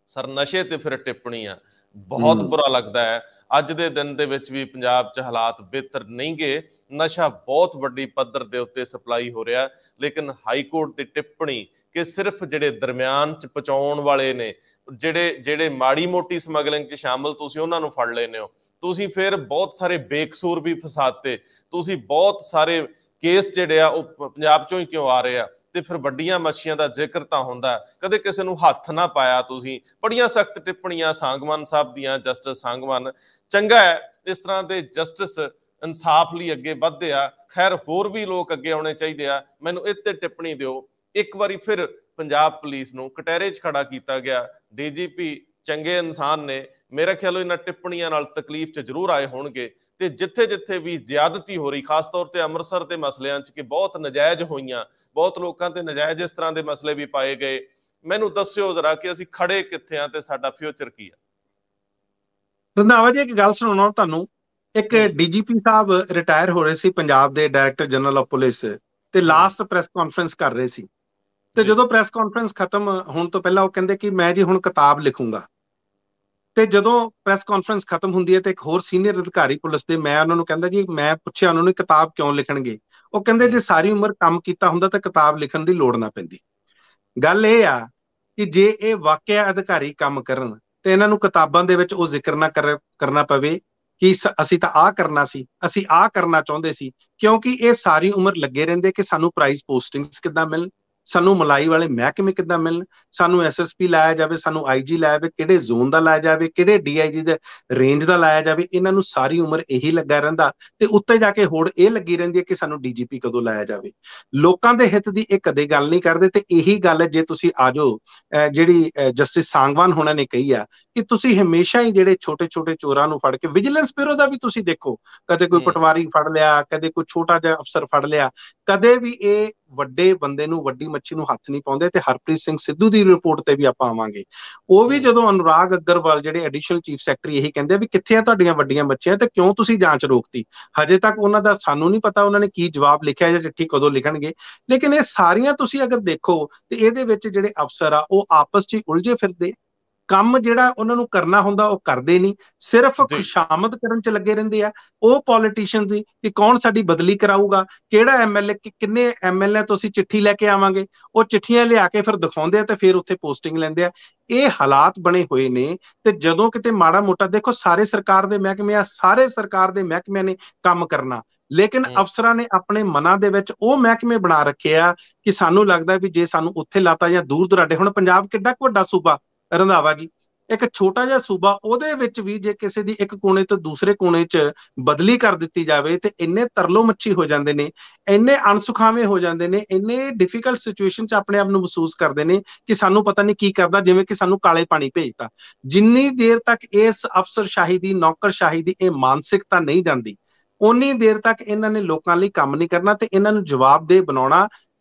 Speaker 1: ਸਰ। ਨਸ਼ੇ ਤੇ ਫਿਰ ਟਿੱਪਣੀ ਆ, ਬਹੁਤ ਬੁਰਾ ਲੱਗਦਾ ਹੈ। ਅੱਜ ਦੇ ਦਿਨ ਦੇ ਵਿੱਚ ਵੀ ਪੰਜਾਬ 'ਚ ਹਾਲਾਤ ਬਿਹਤਰ ਨਹੀਂ ਗੇ। ਨਸ਼ਾ ਬਹੁਤ ਵੱਡੀ ਪੱਧਰ ਦੇ ਉੱਤੇ ਸਪਲਾਈ ਹੋ ਰਿਹਾ, ਲੇਕਿਨ ਹਾਈ ਕੋਰਟ ਦੀ ਟਿੱਪਣੀ ਕਿ ਸਿਰਫ ਜਿਹੜੇ ਦਰਮਿਆਨ 'ਚ ਪਹੁੰਚਾਉਣ ਵਾਲੇ ਨੇ, ਜਿਹੜੇ ਮਾੜੀ ਮੋਟੀ ਸਮਗਲਿੰਗ 'ਚ ਸ਼ਾਮਲ, ਤੁਸੀਂ ਉਹਨਾਂ ਨੂੰ ਫੜ ਲੈਂਦੇ ਹੋ। ਤੁਸੀਂ ਫਿਰ ਬਹੁਤ ਸਾਰੇ ਬੇਕਸੂਰ ਵੀ ਫਸਾਤੇ। ਤੁਸੀਂ ਬਹੁਤ ਸਾਰੇ ਕੇਸ ਜਿਹੜੇ ਆ ਉਹ ਪੰਜਾਬ 'ਚੋਂ ਹੀ ਕਿਉਂ ਆ ਰਹੇ ਆ? ਤੇ ਫਿਰ ਵੱਡੀਆਂ ਮੱਛੀਆਂ ਦਾ ਜ਼ਿਕਰ ਤਾਂ ਹੁੰਦਾ, ਕਦੇ ਕਿਸੇ ਨੂੰ ਹੱਥ ਨਾ ਪਾਇਆ ਤੁਸੀਂ। ਬੜੀਆਂ ਸਖਤ ਟਿੱਪਣੀਆਂ ਸਾਂਗਵਾਨ ਸਾਹਿਬ ਦੀਆਂ, ਜਸਟਿਸ ਸਾਂਗਵਾਨ। ਚੰਗਾ ਹੈ ਇਸ ਤਰ੍ਹਾਂ ਦੇ ਜਸਟਿਸ ਇਨਸਾਫ ਲਈ ਅੱਗੇ ਵੱਧਦੇ ਆ। ਖੈਰ ਹੋਰ ਵੀ ਲੋਕ ਅੱਗੇ ਆਉਣੇ ਚਾਹੀਦੇ ਆ। ਮੈਨੂੰ ਇਹ ਤੇ ਟਿੱਪਣੀ ਦਿਓ, ਇੱਕ ਵਾਰੀ ਫਿਰ ਪੰਜਾਬ ਪੁਲਿਸ ਨੂੰ ਕਟਹਿਰੇ 'ਚ ਖੜਾ ਕੀਤਾ ਗਿਆ। DGP ਚੰਗੇ ਇਨਸਾਨ ਨੇ, ਮੇਰਾ ਖਿਆਲ ਇਹਨਾਂ ਟਿੱਪਣੀਆਂ ਨਾਲ ਤਕਲੀਫ 'ਚ ਜ਼ਰੂਰ ਆਏ ਹੋਣਗੇ। ਤੇ ਜਿੱਥੇ ਜਿੱਥੇ ਵੀ ਜ਼ਿਆਦਤੀ ਹੋ ਰਹੀ, ਖਾਸ ਤੌਰ ਤੇ ਅੰਮ੍ਰਿਤਸਰ ਦੇ ਮਸਲਿਆਂ 'ਚ ਕਿ ਬਹੁਤ ਨਜਾਇਜ਼ ਹੋਈਆਂ, ਬਹੁਤ ਲੋਕਾਂ ਤੇ ਨਜਾਇਜ਼ ਇਸ ਤਰ੍ਹਾਂ ਦੇ ਮਸਲੇ ਵੀ ਪਾਏ ਗਏ, ਮੈਨੂੰ ਦੱਸਿਓ ਜ਼ਰਾ ਕਿ ਅਸੀਂ ਖੜੇ ਕਿੱਥੇ ਆ ਤੇ ਸਾਡਾ ਫਿਊਚਰ ਕੀ ਆ।
Speaker 2: ਰੰਧਾਵਾ ਜੀ, ਇੱਕ ਗੱਲ ਸੁਣਾਉਣਾ ਤੁਹਾਨੂੰ। ਇੱਕ DGP ਸਾਹਿਬ ਰਿਟਾਇਰ ਹੋ ਰਹੇ ਸੀ, ਪੰਜਾਬ ਦੇ ਡਾਇਰੈਕਟਰ ਜਨਰਲ ਆਫ ਪੁਲਿਸ, ਤੇ ਲਾਸਟ ਪ੍ਰੈਸ ਕਾਨਫਰੰਸ ਕਰ ਰਹੇ ਸੀ। ਤੇ ਜਦੋਂ ਪ੍ਰੈਸ ਕਾਨਫਰੰਸ ਖਤਮ ਹੋਣ ਤੋਂ ਪਹਿਲਾਂ ਉਹ ਕਹਿੰਦੇ ਕਿ ਮੈਂ ਜੀ ਹੁਣ ਕਿਤਾਬ ਲਿਖੂੰਗਾ। ਤੇ ਜਦੋਂ ਪ੍ਰੈਸ ਕਾਨਫਰੰਸ ਖਤਮ ਹੁੰਦੀ ਹੈ ਤੇ ਇੱਕ ਹੋਰ ਸੀਨੀਅਰ ਅਧਿਕਾਰੀ ਪੁਲਿਸ ਦੇ, ਮੈਂ ਉਹਨਾਂ ਨੂੰ ਕਹਿੰਦਾ ਜੀ, ਮੈਂ ਪੁੱਛਿਆ ਉਹਨਾਂ ਨੂੰ ਕਿਤਾਬ ਕਿਉਂ ਲਿਖਣਗੇ? ਉਹ ਕਹਿੰਦੇ ਜੇ ਸਾਰੀ ਉਮਰ ਕੰਮ ਕੀਤਾ ਹੁੰਦਾ ਤਾਂ ਕਿਤਾਬ ਲਿਖਣ ਦੀ ਲੋੜ ਨਾ ਪੈਂਦੀ। ਗੱਲ ਇਹ ਆ ਕਿ ਜੇ ਇਹ ਵਾਕਿਆ ਅਧਿਕਾਰੀ ਕੰਮ ਕਰਨ ਤੇ ਇਹਨਾਂ ਨੂੰ ਕਿਤਾਬਾਂ ਦੇ ਵਿੱਚ ਉਹ ਜ਼ਿਕਰ ਨਾ ਕਰਨਾ ਪਵੇ ਕਿ ਅਸੀਂ ਤਾਂ ਆਹ ਕਰਨਾ ਸੀ, ਅਸੀਂ ਆਹ ਕਰਨਾ ਚਾਹੁੰਦੇ ਸੀ, ਕਿਉਂਕਿ ਇਹ ਸਾਰੀ ਉਮਰ ਲੱਗੇ ਰਹਿੰਦੇ ਕਿ ਸਾਨੂੰ ਪ੍ਰਾਈਜ਼ ਪੋਸਟਿੰਗਸ ਕਿੱਦਾਂ ਮਿਲਣ, ਸਾਨੂੰ ਮਲਾਈ ਵਾਲੇ ਮਹਿਕਮੇ ਕਿੱਦਾਂ ਮਿਲਣ, ਸਾਨੂੰ SSP ਲਾਇਆ ਜਾਵੇ, ਸਾਨੂੰ IG ਲਾਇਆ ਜਾਵੇ, ਕਿਹੜੇ ਜ਼ੋਨ ਦਾ ਲਾਇਆ ਜਾਵੇ, ਕਿਹੜੇ DIG ਦੇ ਰੇਂਜ ਦਾ ਲਾਇਆ ਜਾਵੇ। ਇਹਨਾਂ ਨੂੰ ਸਾਰੀ ਉਮਰ ਇਹੀ ਲੱਗਾ ਰਹਿੰਦਾ ਤੇ ਉੱਤੇ ਜਾ ਕੇ ਹੋੜ ਇਹ ਲੱਗੀ ਰਹਿੰਦੀ ਹੈ ਕਿ ਸਾਨੂੰ DGP ਕਦੋਂ ਲਾਇਆ ਜਾਵੇ। ਲੋਕਾਂ ਦੇ ਹਿੱਤ ਦੀ ਇਹ ਕਦੇ ਗੱਲ ਨਹੀਂ ਕਰਦੇ। ਤੇ ਇਹੀ ਗੱਲ ਜੇ ਤੁਸੀਂ ਆ ਜਾਓ, ਜਿਹੜੀ ਜਸਟਿਸ ਸਾਂਗਵਾਨ ਹੋਣਾ ਨੇ ਕਹੀ ਆ ਕਿ ਤੁਸੀਂ ਹਮੇਸ਼ਾ ਹੀ ਜਿਹੜੇ ਛੋਟੇ ਛੋਟੇ ਚੋਰਾਂ ਨੂੰ ਫੜ ਕੇ, ਵਿਜੀਲੈਂਸ ਬਿਊਰੋ ਦਾ ਵੀ ਤੁਸੀਂ ਦੇਖੋ, ਕਦੇ ਕੋਈ ਪਟਵਾਰੀ ਫੜ ਲਿਆ, ਕਦੇ ਕੋਈ ਛੋਟਾ ਜਿਹਾ ਅਫਸਰ ਫੜ ਲਿਆ, ਕਦੇ ਵੀ ਇਹ ਵੱਡੇ ਬੰਦੇ ਨੂੰ, ਵੱਡੀ ਮੱਛੀ ਨੂੰ ਹੱਥ ਨਹੀਂ ਪਾਉਂਦੇ। ਤੇ ਹਰਪ੍ਰੀਤ ਸਿੰਘ ਸਿੱਧੂ ਦੀ ਰਿਪੋਰਟ ਤੇ ਵੀ ਆਪਾਂ ਆਵਾਂਗੇ। ਉਹ ਵੀ ਜਦੋਂ ਅਨੁਰਾਗ ਅਗਰਵਾਲ ਜਿਹੜੇ ਐਡੀਸ਼ਨਲ ਚੀਫ ਸੈਕਟਰੀ ਇਹੀ ਕਹਿੰਦੇ ਵੀ ਕਿੱਥੇ ਆ ਤੁਹਾਡੀਆਂ ਵੱਡੀਆਂ ਮੱਛੀਆਂ ਤੇ ਕਿਉਂ ਤੁਸੀਂ ਜਾਂਚ ਰੋਕਤੀ? ਹਜੇ ਤੱਕ ਉਹਨਾਂ ਦਾ ਸਾਨੂੰ ਨਹੀਂ ਪਤਾ ਉਹਨਾਂ ਨੇ ਕੀ ਜਵਾਬ ਲਿਖਿਆ ਜਾਂ ਚਿੱਠੀ ਕਦੋਂ ਲਿਖਣਗੇ। ਲੇਕਿਨ ਇਹ ਸਾਰੀਆਂ ਤੁਸੀਂ ਅਗਰ ਦੇਖੋ ਤੇ ਇਹਦੇ ਵਿੱਚ ਜਿਹੜੇ ਅਫਸਰ ਆ ਉਹ ਆਪਸ 'ਚ ਉਲਝੇ ਫਿਰਦੇ। ਕੰਮ ਜਿਹੜਾ ਉਹਨਾਂ ਨੂੰ ਕਰਨਾ ਹੁੰਦਾ ਉਹ ਕਰਦੇ ਨਹੀਂ, ਸਿਰਫ ਖੁਸ਼ਾਮਦ ਕਰਨ 'ਚ ਲੱਗੇ ਰਹਿੰਦੇ ਆ। ਉਹ ਪੋਲੀਟੀਸ਼ੀਅਨ ਦੀ ਕਿ ਕੌਣ ਸਾਡੀ ਬਦਲੀ ਕਰਾਊਗਾ, ਕਿਹੜਾ MLA, ਕਿੰਨੇ MLA ਤੋਂ ਅਸੀਂ ਚਿੱਠੀ ਲੈ ਕੇ ਆਵਾਂਗੇ, ਉਹ ਚਿੱਠੀਆਂ ਲਿਆ ਕੇ ਫਿਰ ਦਿਖਾਉਂਦੇ ਆ ਤੇ ਫਿਰ ਉੱਥੇ ਪੋਸਟਿੰਗ ਲੈਂਦੇ ਆ। ਇਹ ਹਾਲਾਤ ਬਣੇ ਹੋਏ ਨੇ। ਤੇ ਜਦੋਂ ਕਿਤੇ ਮਾੜਾ ਮੋਟਾ ਦੇਖੋ, ਸਾਰੇ ਸਰਕਾਰ ਦੇ ਮਹਿਕਮੇ ਆ, ਸਾਰੇ ਸਰਕਾਰ ਦੇ ਮਹਿਕਮਿਆਂ ਨੇ ਕੰਮ ਕਰਨਾ, ਲੇਕਿਨ ਅਫਸਰਾਂ ਨੇ ਆਪਣੇ ਮਨਾਂ ਦੇ ਵਿੱਚ ਉਹ ਮਹਿਕਮੇ ਬਣਾ ਰੱਖੇ ਆ ਕਿ ਸਾਨੂੰ ਲੱਗਦਾ ਵੀ ਜੇ ਸਾਨੂੰ ਉੱਥੇ ਲਾਤਾ ਜਾਂ ਦੂਰ ਦੁਰਾਡੇ। ਹੁਣ ਪੰਜਾਬ ਕਿੱਡਾ ਕੁ ਵੱਡਾ ਸੂਬਾ ਰੰਧਾਵਾ ਜੀ, ਇੱਕ ਛੋਟਾ ਜਿਹਾ ਸੂਬਾ, ਉਹਦੇ ਵਿੱਚ ਵੀ ਜੇ ਕਿਸੇ ਦੀ ਇੱਕ ਕੋਨੇ ਤੋਂ ਦੂਸਰੇ ਕੋਨੇ 'ਚ ਬਦਲੀ ਕਰ ਦਿੱਤੀ ਜਾਵੇ ਤੇ ਇੰਨੇ ਤਰਲੋ ਮੱਛੀ ਹੋ ਜਾਂਦੇ ਨੇ, ਇੰਨੇ ਅਣਸੁਖਾਵੇਂ ਹੋ ਜਾਂਦੇ ਨੇ, ਇੰਨੇ ਡਿਫਿਕਲਟ ਸਿਚੁਏਸ਼ਨ 'ਚ ਆਪਣੇ ਆਪ ਨੂੰ ਮਹਿਸੂਸ ਕਰਦੇ ਨੇ ਕਿ ਸਾਨੂੰ ਪਤਾ ਨਹੀਂ ਕੀ ਕਰਦਾ, ਜਿਵੇਂ ਕਿ ਸਾਨੂੰ ਕਾਲੇ ਪਾਣੀ ਭੇਜਤਾ। ਜਿੰਨੀ ਦੇਰ ਤੱਕ ਇਸ ਅਫਸਰਸ਼ਾਹੀ ਦੀ, ਨੌਕਰਸ਼ਾਹੀ ਦੀ ਇਹ ਮਾਨਸਿਕਤਾ ਨਹੀਂ ਜਾਂਦੀ, ਉਨੀ ਦੇਰ ਤੱਕ ਇਹਨਾਂ ਨੇ ਲੋਕਾਂ ਲਈ ਕੰਮ ਨਹੀਂ ਕਰਨਾ। ਤੇ ਇਹਨਾਂ ਨੂੰ ਜਵਾਬਦੇਹ ਬਣਾਉਣਾ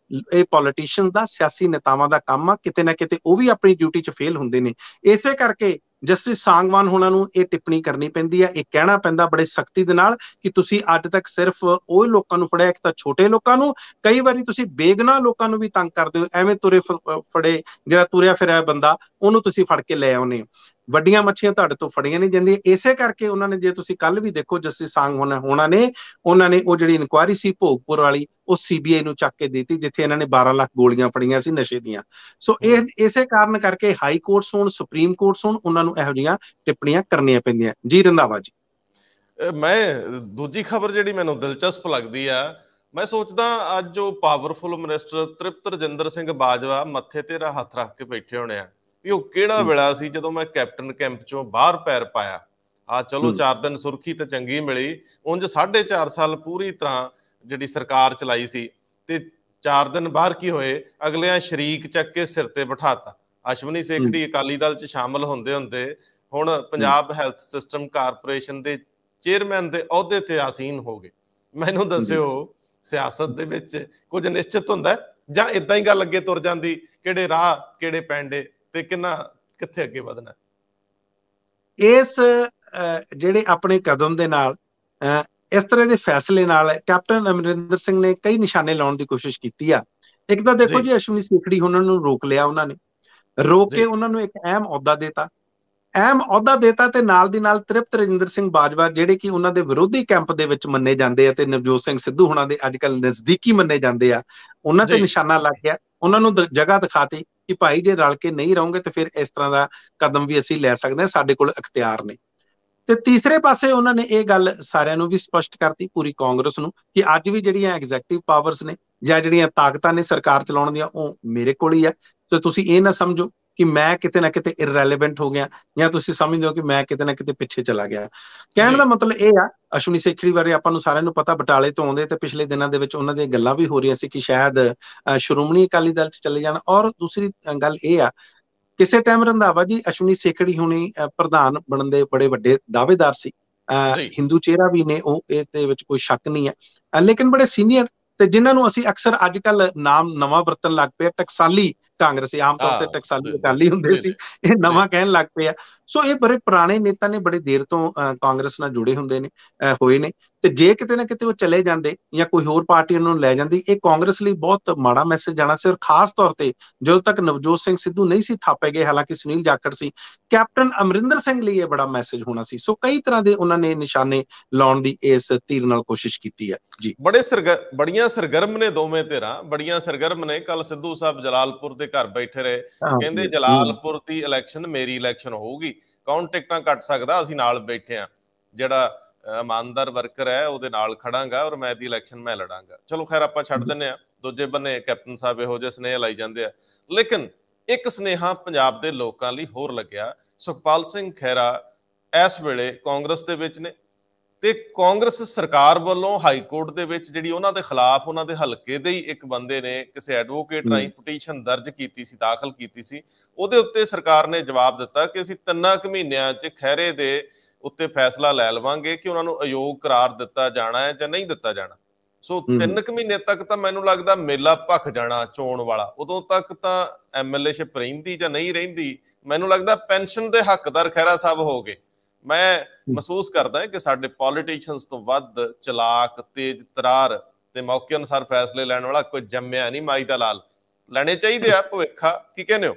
Speaker 2: ਇਹ ਪੋਲੀਟੀਸ਼ੀਅਨ ਦਾ, ਸਿਆਸੀ ਨੇਤਾਵਾਂ ਦਾ ਕੰਮ ਆ। ਕਿਤੇ ਨਾ ਕਿਤੇ ਉਹ ਵੀ ਆਪਣੀ ਡਿਊਟੀ 'ਚ ਫੇਲ ਹੁੰਦੇ ਨੇ। ਇਸੇ ਕਰਕੇ ਜਸਟਿਸ ਸਾਂਗਵਾਨ ਹੋਣਾ ਨੂੰ ਇਹ ਟਿੱਪਣੀ ਕਰਨੀ ਪੈਂਦੀ ਹੈ, ਇਹ ਕਹਿਣਾ ਪੈਂਦਾ ਬੜੇ ਸਖਤੀ ਦੇ ਨਾਲ ਕਿ ਤੁਸੀਂ ਅੱਜ ਤੱਕ ਸਿਰਫ ਉਹ ਲੋਕਾਂ ਨੂੰ ਫੜਿਆ, ਇੱਕ ਤਾਂ ਛੋਟੇ ਲੋਕਾਂ ਨੂੰ, ਕਈ ਵਾਰੀ ਤੁਸੀਂ ਬੇਗੁਨਾਹ ਲੋਕਾਂ ਨੂੰ ਵੀ ਤੰਗ ਕਰਦੇ ਹੋ। ਐਵੇਂ ਤੁਰੇ ਫੜੇ, ਜਿਹੜਾ ਤੁਰਿਆ ਫਿਰਿਆ ਬੰਦਾ, ਉਹਨੂੰ ਤੁਸੀਂ ਫੜ ਕੇ ਲੈ ਆਉਨੇ ਹੋ। ਵੱਡੀਆਂ ਮੱਛੀਆਂ ਤੁਹਾਡੇ ਤੋਂ ਫੜੀਆਂ ਨਹੀਂ ਜਾਂਦੀਆਂ। ਇਸੇ ਕਰਕੇ ਉਹਨਾਂ ਨੇ, ਜੇ ਤੁਸੀਂ ਕੱਲ ਵੀ ਦੇਖੋ, ਜਸਟਿਸ ਸਾਂਗਵਾਨ ਹੋਣਾ ਨੇ, ਉਹਨਾਂ ਨੇ ਉਹ ਜਿਹੜੀ ਇਨਕੁਆਇਰੀ ਸੀ ਭੋਗਪੁਰ ਵਾਲੀ, ਉਹ CBI ਨੂੰ ਚੱਕ ਕੇ ਦਿੱਤੀ, ਜਿੱਥੇ ਇਹਨਾਂ ਨੇ 12 ਲੱਖ ਗੋਲੀਆਂ ਫੜੀਆਂ ਸੀ ਨਸ਼ੇ ਦੀਆਂ। ਸੋ ਇਹ ਇਸੇ ਕਾਰਨ ਕਰਕੇ ਹਾਈ ਕੋਰਟਸ ਹੋਣ, ਸੁਪਰੀਮ ਕੋਰਟਸ ਹੋਣ, ਉਹਨਾਂ ਨੂੰ ਇਹੋ ਜਿਹੀਆਂ ਟਿੱਪਣੀਆਂ ਕਰਨੀਆਂ ਪੈਂਦੀਆਂ। ਜੀ ਰੰਧਾਵਾ ਜੀ,
Speaker 1: ਮੈਂ ਦੂਜੀ ਖਬਰ ਜਿਹੜੀ ਮੈਨੂੰ ਦਿਲਚਸਪ ਲੱਗਦੀ ਆ, ਮੈਂ ਸੋਚਦਾ ਅੱਜ ਉਹ ਪਾਵਰਫੁਲ ਮਿਨਿਸਟਰ ਤ੍ਰਿਪਤ ਰਜਿੰਦਰ ਸਿੰਘ ਬਾਜਵਾ ਮੱਥੇ ਤੇ ਹੱਥ ਰੱਖ ਕੇ ਬੈਠੇ ਹੋਣੇ ਆ ਵੀ ਉਹ ਕਿਹੜਾ ਵੇਲਾ ਸੀ ਜਦੋਂ ਮੈਂ ਕੈਪਟਨ ਕੈਂਪ ਚੋਂ ਬਾਹਰ ਪੈਰ ਪਾਇਆ। ਆ ਚਲੋ 4 ਦਿਨ ਸੁਰਖੀ ਤੇ ਚੰਗੀ ਮਿਲੀ, ਉਂਝ 4.5 ਸਾਲ ਪੂਰੀ ਤਰ੍ਹਾਂ ਜਿਹੜੀ ਸਰਕਾਰ ਚਲਾਈ ਸੀ, ਤੇ 4 ਦਿਨ ਬਾਹਰ ਕੀ ਹੋਏ, ਅਗਲਿਆਂ ਸ਼ਰੀਕ ਚੱਕ ਕੇ ਸਿਰ ਤੇ ਬਿਠਾਤਾ। ਅਸ਼ਵਨੀ ਸੇਖੜੀ ਅਕਾਲੀ ਦਲ 'ਚ ਸ਼ਾਮਲ ਹੁੰਦੇ ਹੁੰਦੇ ਹੁਣ ਪੰਜਾਬ ਹੈਲਥ ਸਿਸਟਮ ਕਾਰਪੋਰੇਸ਼ਨ ਦੇ ਚੇਅਰਮੈਨ ਦੇ ਅਹੁਦੇ ਤੇ ਆਸੀਨ ਹੋ ਗਏ। ਮੈਨੂੰ ਦੱਸਿਓ, ਸਿਆਸਤ ਦੇ ਵਿੱਚ ਕੁਝ ਨਿਸ਼ਚਿਤ ਹੁੰਦਾ ਜਾਂ ਇਦਾਂ ਹੀ ਗੱਲ ਅੱਗੇ ਤੁਰ ਜਾਂਦੀ, ਕਿਹੜੇ ਰਾਹ ਕਿਹੜੇ ਪੈਂਡੇ ਤੇ ਕਿੱਥੇ ਅੱਗੇ ਵਧਣਾ?
Speaker 2: ਇਸ ਜਿਹੜੇ ਆਪਣੇ ਕਦਮ ਦੇ ਨਾਲ, ਇਸ ਤਰ੍ਹਾਂ ਦੇ ਫੈਸਲੇ ਨਾਲ ਕੈਪਟਨ ਅਮਰਿੰਦਰ ਸਿੰਘ ਨੇ ਕਈ ਨਿਸ਼ਾਨੇ ਲਾਉਣ ਦੀ ਕੋਸ਼ਿਸ਼ ਕੀਤੀ ਆ। ਇੱਕ ਤਾਂ ਦੇਖੋ ਜੀ, ਅਸ਼ਵਨੀ ਸੇਖੜੀ ਉਹਨਾਂ ਨੂੰ ਰੋਕ ਲਿਆ, ਉਹਨਾਂ ਨੇ ਰੋਕ ਕੇ ਉਹਨਾਂ ਨੂੰ ਇੱਕ ਅਹਿਮ ਅਹੁਦਾ ਦੇਤਾ ਤੇ ਨਾਲ ਦੀ ਨਾਲ ਤ੍ਰਿਪਤ ਰਜਿੰਦਰ ਸਿੰਘ ਬਾਜਵਾ, ਜਿਹੜੇ ਕਿ ਉਹਨਾਂ ਦੇ ਵਿਰੋਧੀ ਕੈਂਪ ਦੇ ਵਿੱਚ ਮੰਨੇ ਜਾਂਦੇ ਆ ਤੇ ਨਵਜੋਤ ਸਿੰਘ ਸਿੱਧੂ ਹੁਣਾਂ ਦੇ ਅੱਜ ਕੱਲ੍ਹ ਨਜ਼ਦੀਕੀ ਮੰਨੇ ਜਾਂਦੇ ਆ, ਉਹਨਾਂ ਤੇ ਨਿਸ਼ਾਨਾ ਲੱਗ ਗਿਆ। ਉਹਨਾਂ ਨੂੰ ਜਗ੍ਹਾ ਦਿਖਾਤੀ ਕਿ ਭਾਈ ਜੇ ਰਲ ਕੇ ਨਹੀਂ ਰਹੋਗੇ ਤੇ ਫਿਰ ਇਸ ਤਰ੍ਹਾਂ ਦਾ ਕਦਮ ਵੀ ਅਸੀਂ ਲੈ ਸਕਦੇ ਹਾਂ, ਸਾਡੇ ਕੋਲ ਅਖਤਿਆਰ ਨੇ। ਤੇ ਤੀਸਰੇ ਪਾਸੇ ਉਹਨਾਂ ਨੇ ਇਹ ਗੱਲ ਸਾਰਿਆਂ ਨੂੰ ਵੀ ਸਪਸ਼ਟ ਕਰਤੀ, ਪੂਰੀ ਕਾਂਗਰਸ ਨੂੰ, ਕਿ ਅੱਜ ਵੀ ਜਿਹੜੀਆਂ ਐਗਜ਼ੈਕਟਿਵ ਪਾਵਰਸ ਨੇ ਜਾਂ ਜਿਹੜੀਆਂ ਤਾਕਤਾਂ ਨੇ ਸਰਕਾਰ ਚਲਾਉਣ ਦੀਆਂ, ਉਹ ਮੇਰੇ ਕੋਲ ਹੀ ਆ। ਤੇ ਤੁਸੀਂ ਇਹ ਨਾ ਸਮਝੋ ਕਿ ਮੈਂ ਕਿਤੇ ਨਾ ਕਿਤੇ ਇਰਰੈਲੇਵੈਂਟ ਹੋ ਗਿਆ, ਜਾਂ ਤੁਸੀਂ ਸਮਝਦੇ ਹੋ ਕਿ ਮੈਂ ਕਿਤੇ ਨਾ ਕਿਤੇ ਪਿੱਛੇ ਚਲਾ ਗਿਆ। ਕਹਿਣ ਦਾ ਮਤਲਬ ਇਹ ਆ, ਅਸ਼ਵਨੀ ਸੇਖੜੀ ਬਾਰੇ ਆਪਾਂ ਨੂੰ ਸਾਰਿਆਂ ਨੂੰ ਪਤਾ, ਬਟਾਲੇ ਤੋਂ ਆਉਂਦੇ ਤੇ ਪਿਛਲੇ ਦਿਨਾਂ ਦੇ ਵਿੱਚ ਉਹਨਾਂ ਦੀਆਂ ਗੱਲਾਂ ਵੀ ਹੋ ਰਹੀਆਂ ਸੀ ਕਿ ਸ਼ਾਇਦ ਸ਼੍ਰੋਮਣੀ ਅਕਾਲੀ ਦਲ 'ਚ ਚਲੇ ਜਾਣ। ਔਰ ਦੂਸਰੀ ਗੱਲ ਇਹ ਆ, ਕਿਸੇ ਟਾਈਮ ਰੰਧਾਵਾ ਜੀ ਅਸ਼ਵਨੀ ਸੇਖੜੀ ਹੁਣੀ ਪ੍ਰਧਾਨ ਬਣਨ ਦੇ ਬੜੇ ਵੱਡੇ ਦਾਅਵੇਦਾਰ ਸੀ, ਹਿੰਦੂ ਚਿਹਰਾ ਵੀ ਨੇ ਉਹ, ਇਹਦੇ ਵਿੱਚ ਕੋਈ ਸ਼ੱਕ ਨਹੀਂ ਹੈ, ਲੇਕਿਨ ਬੜੇ ਸੀਨੀਅਰ, ਤੇ ਜਿਨ੍ਹਾਂ ਨੂੰ ਅਸੀਂ ਅਕਸਰ ਅੱਜ ਕੱਲ੍ਹ ਨਾਮ ਨਵਾਂ ਵਰਤਣ ਲੱਗ ਪਏ, ਟਕਸਾਲੀ ਕਾਂਗਰਸੀ, ਆਮ ਤੌਰ ਤੇ ਟਕਸਾਲੀ ਅਕਾਲੀ ਹੁੰਦੇ ਸੀ, ਇਹ ਨਵਾਂ ਕਹਿਣ ਲੱਗ ਪਏ ਆ। ਸੋ ਇਹ ਬੜੇ ਪੁਰਾਣੇ ਨੇਤਾ ਨੇ, ਬੜੇ ਦੇਰ ਤੋਂ ਕਾਂਗਰਸ ਨਾਲ ਜੁੜੇ ਹੋਏ ਨੇ, ਤੇ ਜੇ ਕਿਤੇ ਨਾ ਕਿਤੇ ਉਹ ਚਲੇ ਜਾਂਦੇ ਜਾਂ ਕੋਈ ਹੋਰ ਪਾਰਟੀ ਉਹਨਾਂ ਨੂੰ ਲੈ ਜਾਂਦੀ, ਇਹ ਕਾਂਗਰਸ ਲਈ ਬਹੁਤ ਮਾੜਾ ਮੈਸੇਜ ਜਾਣਾ ਸੀ। ਔਰ ਖਾਸ ਤੌਰ ਤੇ ਜਦੋਂ ਤੱਕ ਨਵਜੋਤ ਸਿੰਘ ਸਿੱਧੂ ਨਹੀਂ ਸੀ ਥਾਪੇ ਗਏ, ਹਾਲਾਂਕਿ ਸੁਨੀਲ ਜਾਖੜ ਸੀ, ਕੈਪਟਨ ਅਮਰਿੰਦਰ ਸਿੰਘ ਲਈ ਇਹ ਬੜਾ ਮੈਸੇਜ ਹੋਣਾ ਸੀ। ਸੋ ਕਈ ਤਰ੍ਹਾਂ ਦੇ ਉਹਨਾਂ ਨੇ ਨਿਸ਼ਾਨੇ ਲਾਉਣ ਦੀ ਇਸ ਧੀਰ ਨਾਲ ਕੋਸ਼ਿਸ਼ ਕੀਤੀ ਹੈ ਜੀ।
Speaker 1: ਬੜੀਆਂ ਸਰਗਰਮ ਨੇ ਦੋਵੇਂ ਧਿਰਾਂ, ਬੜੀਆਂ ਸਰਗਰਮ ਨੇ। ਕੱਲ ਸਿੱਧੂ ਸਾਹਿਬ ਜਲਾਲਪੁਰ ਦੇ ਘਰ ਬੈਠੇ ਰਹੇ, ਕਹਿੰਦੇ ਜਲਾਲਪੁਰ ਦੀ ਇਲੈਕਸ਼ਨ ਮੇਰੀ ਇਲੈਕਸ਼ਨ ਹੋਊਗੀ, ਕੌਣ ਟਿਕਟਾਂ ਕੱਟ ਸਕਦਾ, ਅਸੀਂ ਨਾਲ ਬੈਠੇ ਆ, ਜਿਹੜਾ ਇਮਾਨਦਾਰ ਵਰਕਰ ਹੈ ਉਹਦੇ ਨਾਲ ਖੜਾਂਗਾ ਔਰ ਮੈਂ ਦੀ ਇਲੈਕਸ਼ਨ ਮੈਂ ਲੜਾਂਗਾ। ਚਲੋ ਖੈਰ ਆਪਾਂ ਛੱਡ ਦਿੰਦੇ ਆ। ਦੂਜੇ ਬੰਨੇ ਕੈਪਟਨ ਸਾਹਿਬ ਇਹੋ ਜਿਹੇ ਸੁਨੇਹੇ ਲਾਈ ਜਾਂਦੇ ਆ, ਲੇਕਿਨ ਇੱਕ ਸੁਨੇਹਾ ਪੰਜਾਬ ਦੇ ਲੋਕਾਂ ਲਈ ਹੋਰ ਲੱਗਿਆ। ਸੁਖਪਾਲ ਸਿੰਘ ਖਹਿਰਾ ਇਸ ਵੇਲੇ ਕਾਂਗਰਸ ਦੇ ਵਿੱਚ ਨੇ, ਤੇ ਕਾਂਗਰਸ ਸਰਕਾਰ ਵੱਲੋਂ ਹਾਈ ਕੋਰਟ ਦੇ ਵਿੱਚ ਜਿਹੜੀ ਉਹਨਾਂ ਦੇ ਖਿਲਾਫ ਉਹਨਾਂ ਦੇ ਹਲਕੇ ਦੇ ਹੀ ਇੱਕ ਬੰਦੇ ਨੇ ਕਿਸੇ ਐਡਵੋਕੇਟ ਰਾਹੀਂ ਪਟੀਸ਼ਨ ਦਰਜ ਕੀਤੀ ਸੀ, ਦਾਖਲ ਕੀਤੀ ਸੀ, ਉਹਦੇ ਉੱਤੇ ਸਰਕਾਰ ਨੇ ਜਵਾਬ ਦਿੱਤਾ ਕਿ ਅਸੀਂ 3 ਮਹੀਨਿਆਂ 'ਚ ਖਹਿਰੇ ਦੇ ਉੱਤੇ ਫੈਸਲਾ ਲੈ ਲਵਾਂਗੇ ਕਿ ਉਹਨਾਂ ਨੂੰ ਅਯੋਗ ਕਰਾਰ ਦਿੱਤਾ ਜਾਣਾ ਹੈ ਜਾਂ ਨਹੀਂ ਦਿੱਤਾ ਜਾਣਾ। ਸੋ 3 ਮਹੀਨੇ ਤੱਕ ਤਾਂ ਮੈਨੂੰ ਲੱਗਦਾ ਮੇਲਾ ਭਖ ਜਾਣਾ ਚੋਣ ਵਾਲਾ, ਉਦੋਂ ਤੱਕ ਤਾਂ ਐਮਐਲਏਸ਼ਿਪ ਰਹਿੰਦੀ ਜਾਂ ਨਹੀਂ ਰਹਿੰਦੀ, ਮੈਨੂੰ ਲੱਗਦਾ ਪੈਨਸ਼ਨ ਦੇ ਹੱਕਦਾਰ ਖਹਿਰਾ ਸਾਹਿਬ ਹੋ ਗਏ। ਮੈਂ ਮਹਿਸੂਸ ਕਰਦਾ ਕਿ ਸਾਡੇ ਪੋਲੀਟੀਸ਼ੀਅਨਸ ਤੋਂ ਵੱਧ ਚਲਾਕ, ਤੇਜ਼ ਤਰਾਰ ਤੇ ਮੌਕੇ ਅਨੁਸਾਰ ਫੈਸਲੇ ਲੈਣ ਵਾਲਾ ਕੋਈ ਜੰਮਿਆ ਨਹੀਂ ਮਾਈ ਦਾ ਲਾਲ। ਲੈਣੇ ਚਾਹੀਦੇ ਆ ਭਵਿੱਖਾ, ਕੀ ਕਹਿੰਦੇ ਹੋ?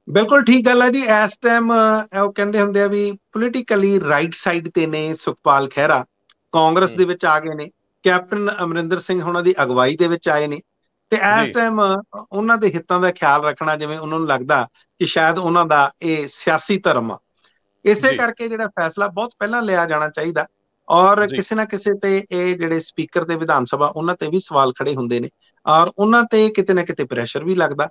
Speaker 2: ਬਿਲਕੁਲ ਠੀਕ ਗੱਲ ਹੈ ਜੀ। ਇਸ ਟਾਈਮ ਉਹ ਕਹਿੰਦੇ ਹੁੰਦੇ ਆ ਵੀ ਪੋਲੀਟੀਕਲੀ ਰਾਈਟ ਸਾਈਡ ਤੇ ਨੇ ਸੁਖਪਾਲ ਖਹਿਰਾ, ਕਾਂਗਰਸ ਦੇ ਵਿੱਚ ਆ ਗਏ ਨੇ, ਕੈਪਟਨ ਅਮਰਿੰਦਰ ਸਿੰਘ ਉਹਨਾਂ ਦੀ ਅਗਵਾਈ ਦੇ ਵਿੱਚ ਆਏ ਨੇ, ਤੇ ਇਸ ਟਾਈਮ ਉਹਨਾਂ ਦੇ ਹਿੱਤਾਂ ਦਾ ਖਿਆਲ ਰੱਖਣਾ ਜਿਵੇਂ ਉਹਨਾਂ ਨੂੰ ਲੱਗਦਾ ਕਿ ਸ਼ਾਇਦ ਉਹਨਾਂ ਦਾ ਇਹ ਸਿਆਸੀ ਧਰਮ ਆ। ਇਸੇ ਕਰਕੇ ਜਿਹੜਾ ਫੈਸਲਾ ਬਹੁਤ ਪਹਿਲਾਂ ਲਿਆ ਜਾਣਾ ਚਾਹੀਦਾ। ਔਰ ਕਿਸੇ ਨਾ ਕਿਸੇ ਤੇ ਇਹ ਜਿਹੜੇ ਸਪੀਕਰ ਤੇ ਵਿਧਾਨ ਸਭਾ, ਉਹਨਾਂ ਤੇ ਵੀ ਸਵਾਲ ਖੜੇ ਹੁੰਦੇ ਨੇ, ਔਰ ਉਹਨਾਂ ਤੇ ਕਿਤੇ ਨਾ ਕਿਤੇ ਪ੍ਰੈਸ਼ਰ ਵੀ ਲੱਗਦਾ,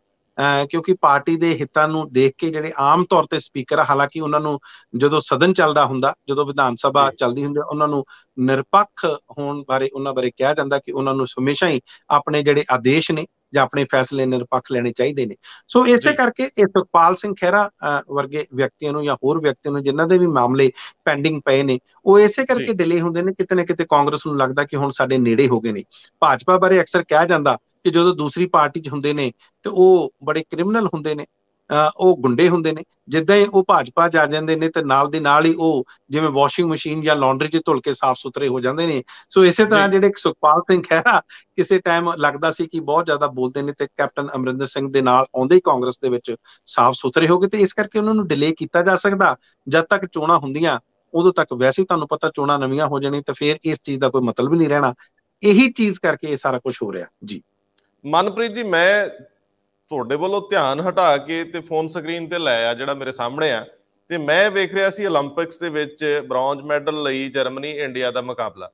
Speaker 2: ਕਿਉਂਕਿ ਪਾਰਟੀ ਦੇ ਹਿੱਤਾਂ ਨੂੰ ਦੇਖ ਕੇ ਜਿਹੜੇ ਆਮ ਤੌਰ ਤੇ ਸਪੀਕਰ, ਹਾਲਾਂਕਿ ਉਹਨਾਂ ਨੂੰ ਜਦੋਂ ਸਦਨ ਚੱਲਦਾ ਹੁੰਦਾ, ਜਦੋਂ ਵਿਧਾਨ ਸਭਾ ਚੱਲਦੀ ਹੁੰਦੀ, ਉਹਨਾਂ ਨੂੰ ਨਿਰਪੱਖ ਹੋਣ ਬਾਰੇ ਉਹਨਾਂ ਬਾਰੇ ਕਿਹਾ ਜਾਂਦਾ ਕਿ ਉਹਨਾਂ ਨੂੰ ਹਮੇਸ਼ਾ ਹੀ ਆਪਣੇ ਜਿਹੜੇ ਆਦੇਸ਼ ਨੇ ਜਾਂ ਆਪਣੇ ਫੈਸਲੇ ਨਿਰਪੱਖ ਲੈਣੇ ਚਾਹੀਦੇ ਨੇ। ਸੋ ਇਸੇ ਕਰਕੇ ਇਹ ਸੁਖਪਾਲ ਸਿੰਘ ਖਹਿਰਾ ਵਰਗੇ ਵਿਅਕਤੀਆਂ ਨੂੰ ਜਾਂ ਹੋਰ ਵਿਅਕਤੀਆਂ ਨੂੰ ਜਿਨ੍ਹਾਂ ਦੇ ਵੀ ਮਾਮਲੇ ਪੈਂਡਿੰਗ ਪਏ ਨੇ, ਉਹ ਇਸੇ ਕਰਕੇ ਡਿਲੇ ਹੁੰਦੇ ਨੇ। ਕਿਤੇ ਨਾ ਕਿਤੇ ਕਾਂਗਰਸ ਨੂੰ ਲੱਗਦਾ ਕਿ ਹੁਣ ਸਾਡੇ ਨੇੜੇ ਹੋ ਗਏ ਨੇ। ਭਾਜਪਾ ਬਾਰੇ ਅਕਸਰ ਕਿਹਾ ਜਾਂਦਾ ਕਿ ਜਦੋਂ ਦੂਸਰੀ ਪਾਰਟੀ 'ਚ ਹੁੰਦੇ ਨੇ ਤੇ ਉਹ ਬੜੇ ਕ੍ਰਿਮੀਨਲ ਹੁੰਦੇ ਨੇ, ਉਹ ਗੁੰਡੇ ਹੁੰਦੇ ਨੇ। ਜਿੱਦਾਂ ਹੀ ਉਹ ਭਾਜਪਾ 'ਚ ਆ ਜਾਂਦੇ ਨੇ ਤੇ ਨਾਲ ਦੀ ਨਾਲ ਹੀ ਉਹ ਜਿਵੇਂ ਵਾਸ਼ਿੰਗ ਮਸ਼ੀਨ ਜਾਂ ਲਾਂਡਰੀ 'ਚ ਧੁਲ ਕੇ ਸਾਫ਼ ਸੁਥਰੇ ਹੋ ਜਾਂਦੇ ਨੇ। ਸੋ ਇਸੇ ਤਰ੍ਹਾਂ ਜਿਹੜੇ ਸੁਖਪਾਲ ਸਿੰਘ ਖਹਿਰਾ ਕਿਸੇ ਟਾਈਮ ਲੱਗਦਾ ਸੀ ਕਿ ਬਹੁਤ ਜ਼ਿਆਦਾ ਬੋਲਦੇ ਨੇ, ਤੇ ਕੈਪਟਨ ਅਮਰਿੰਦਰ ਸਿੰਘ ਦੇ ਨਾਲ ਆਉਂਦੇ ਹੀ ਕਾਂਗਰਸ ਦੇ ਵਿੱਚ ਸਾਫ਼ ਸੁਥਰੇ ਹੋ ਗਏ, ਤੇ ਇਸ ਕਰਕੇ ਉਹਨਾਂ ਨੂੰ ਡਿਲੇ ਕੀਤਾ ਜਾ ਸਕਦਾ। ਜਦ ਤੱਕ ਚੋਣਾਂ ਹੁੰਦੀਆਂ ਉਦੋਂ ਤੱਕ ਵੈਸੇ ਹੀ ਤੁਹਾਨੂੰ ਪਤਾ ਚੋਣਾਂ ਨਵੀਆਂ ਹੋ ਜਾਣੀ, ਤੇ ਫਿਰ ਇਸ ਚੀਜ਼ ਦਾ ਕੋਈ ਮਤਲਬ ਹੀ ਨਹੀਂ ਰਹਿਣਾ। ਇਹੀ ਚੀਜ਼ ਕਰਕੇ ਇਹ ਸਾਰਾ ਕੁਝ ਹੋ ਰਿਹਾ ਜੀ।
Speaker 1: ਮਨਪ੍ਰੀਤ ਜੀ, ਮੈਂ ਤੁਹਾਡੇ ਵੱਲੋਂ ਧਿਆਨ ਹਟਾ ਕੇ ਤੇ ਫੋਨ ਸਕਰੀਨ ਤੇ ਲੈ ਆ ਜਿਹੜਾ ਮੇਰੇ ਸਾਹਮਣੇ ਆ, ਤੇ ਮੈਂ ਵੇਖ ਰਿਹਾ ਸੀ 올림픽ਸ ਦੇ ਵਿੱਚ ਬ੍ਰੌਂਜ ਮੈਡਲ ਲਈ ਜਰਮਨੀ ਇੰਡੀਆ ਦਾ ਮੁਕਾਬਲਾ।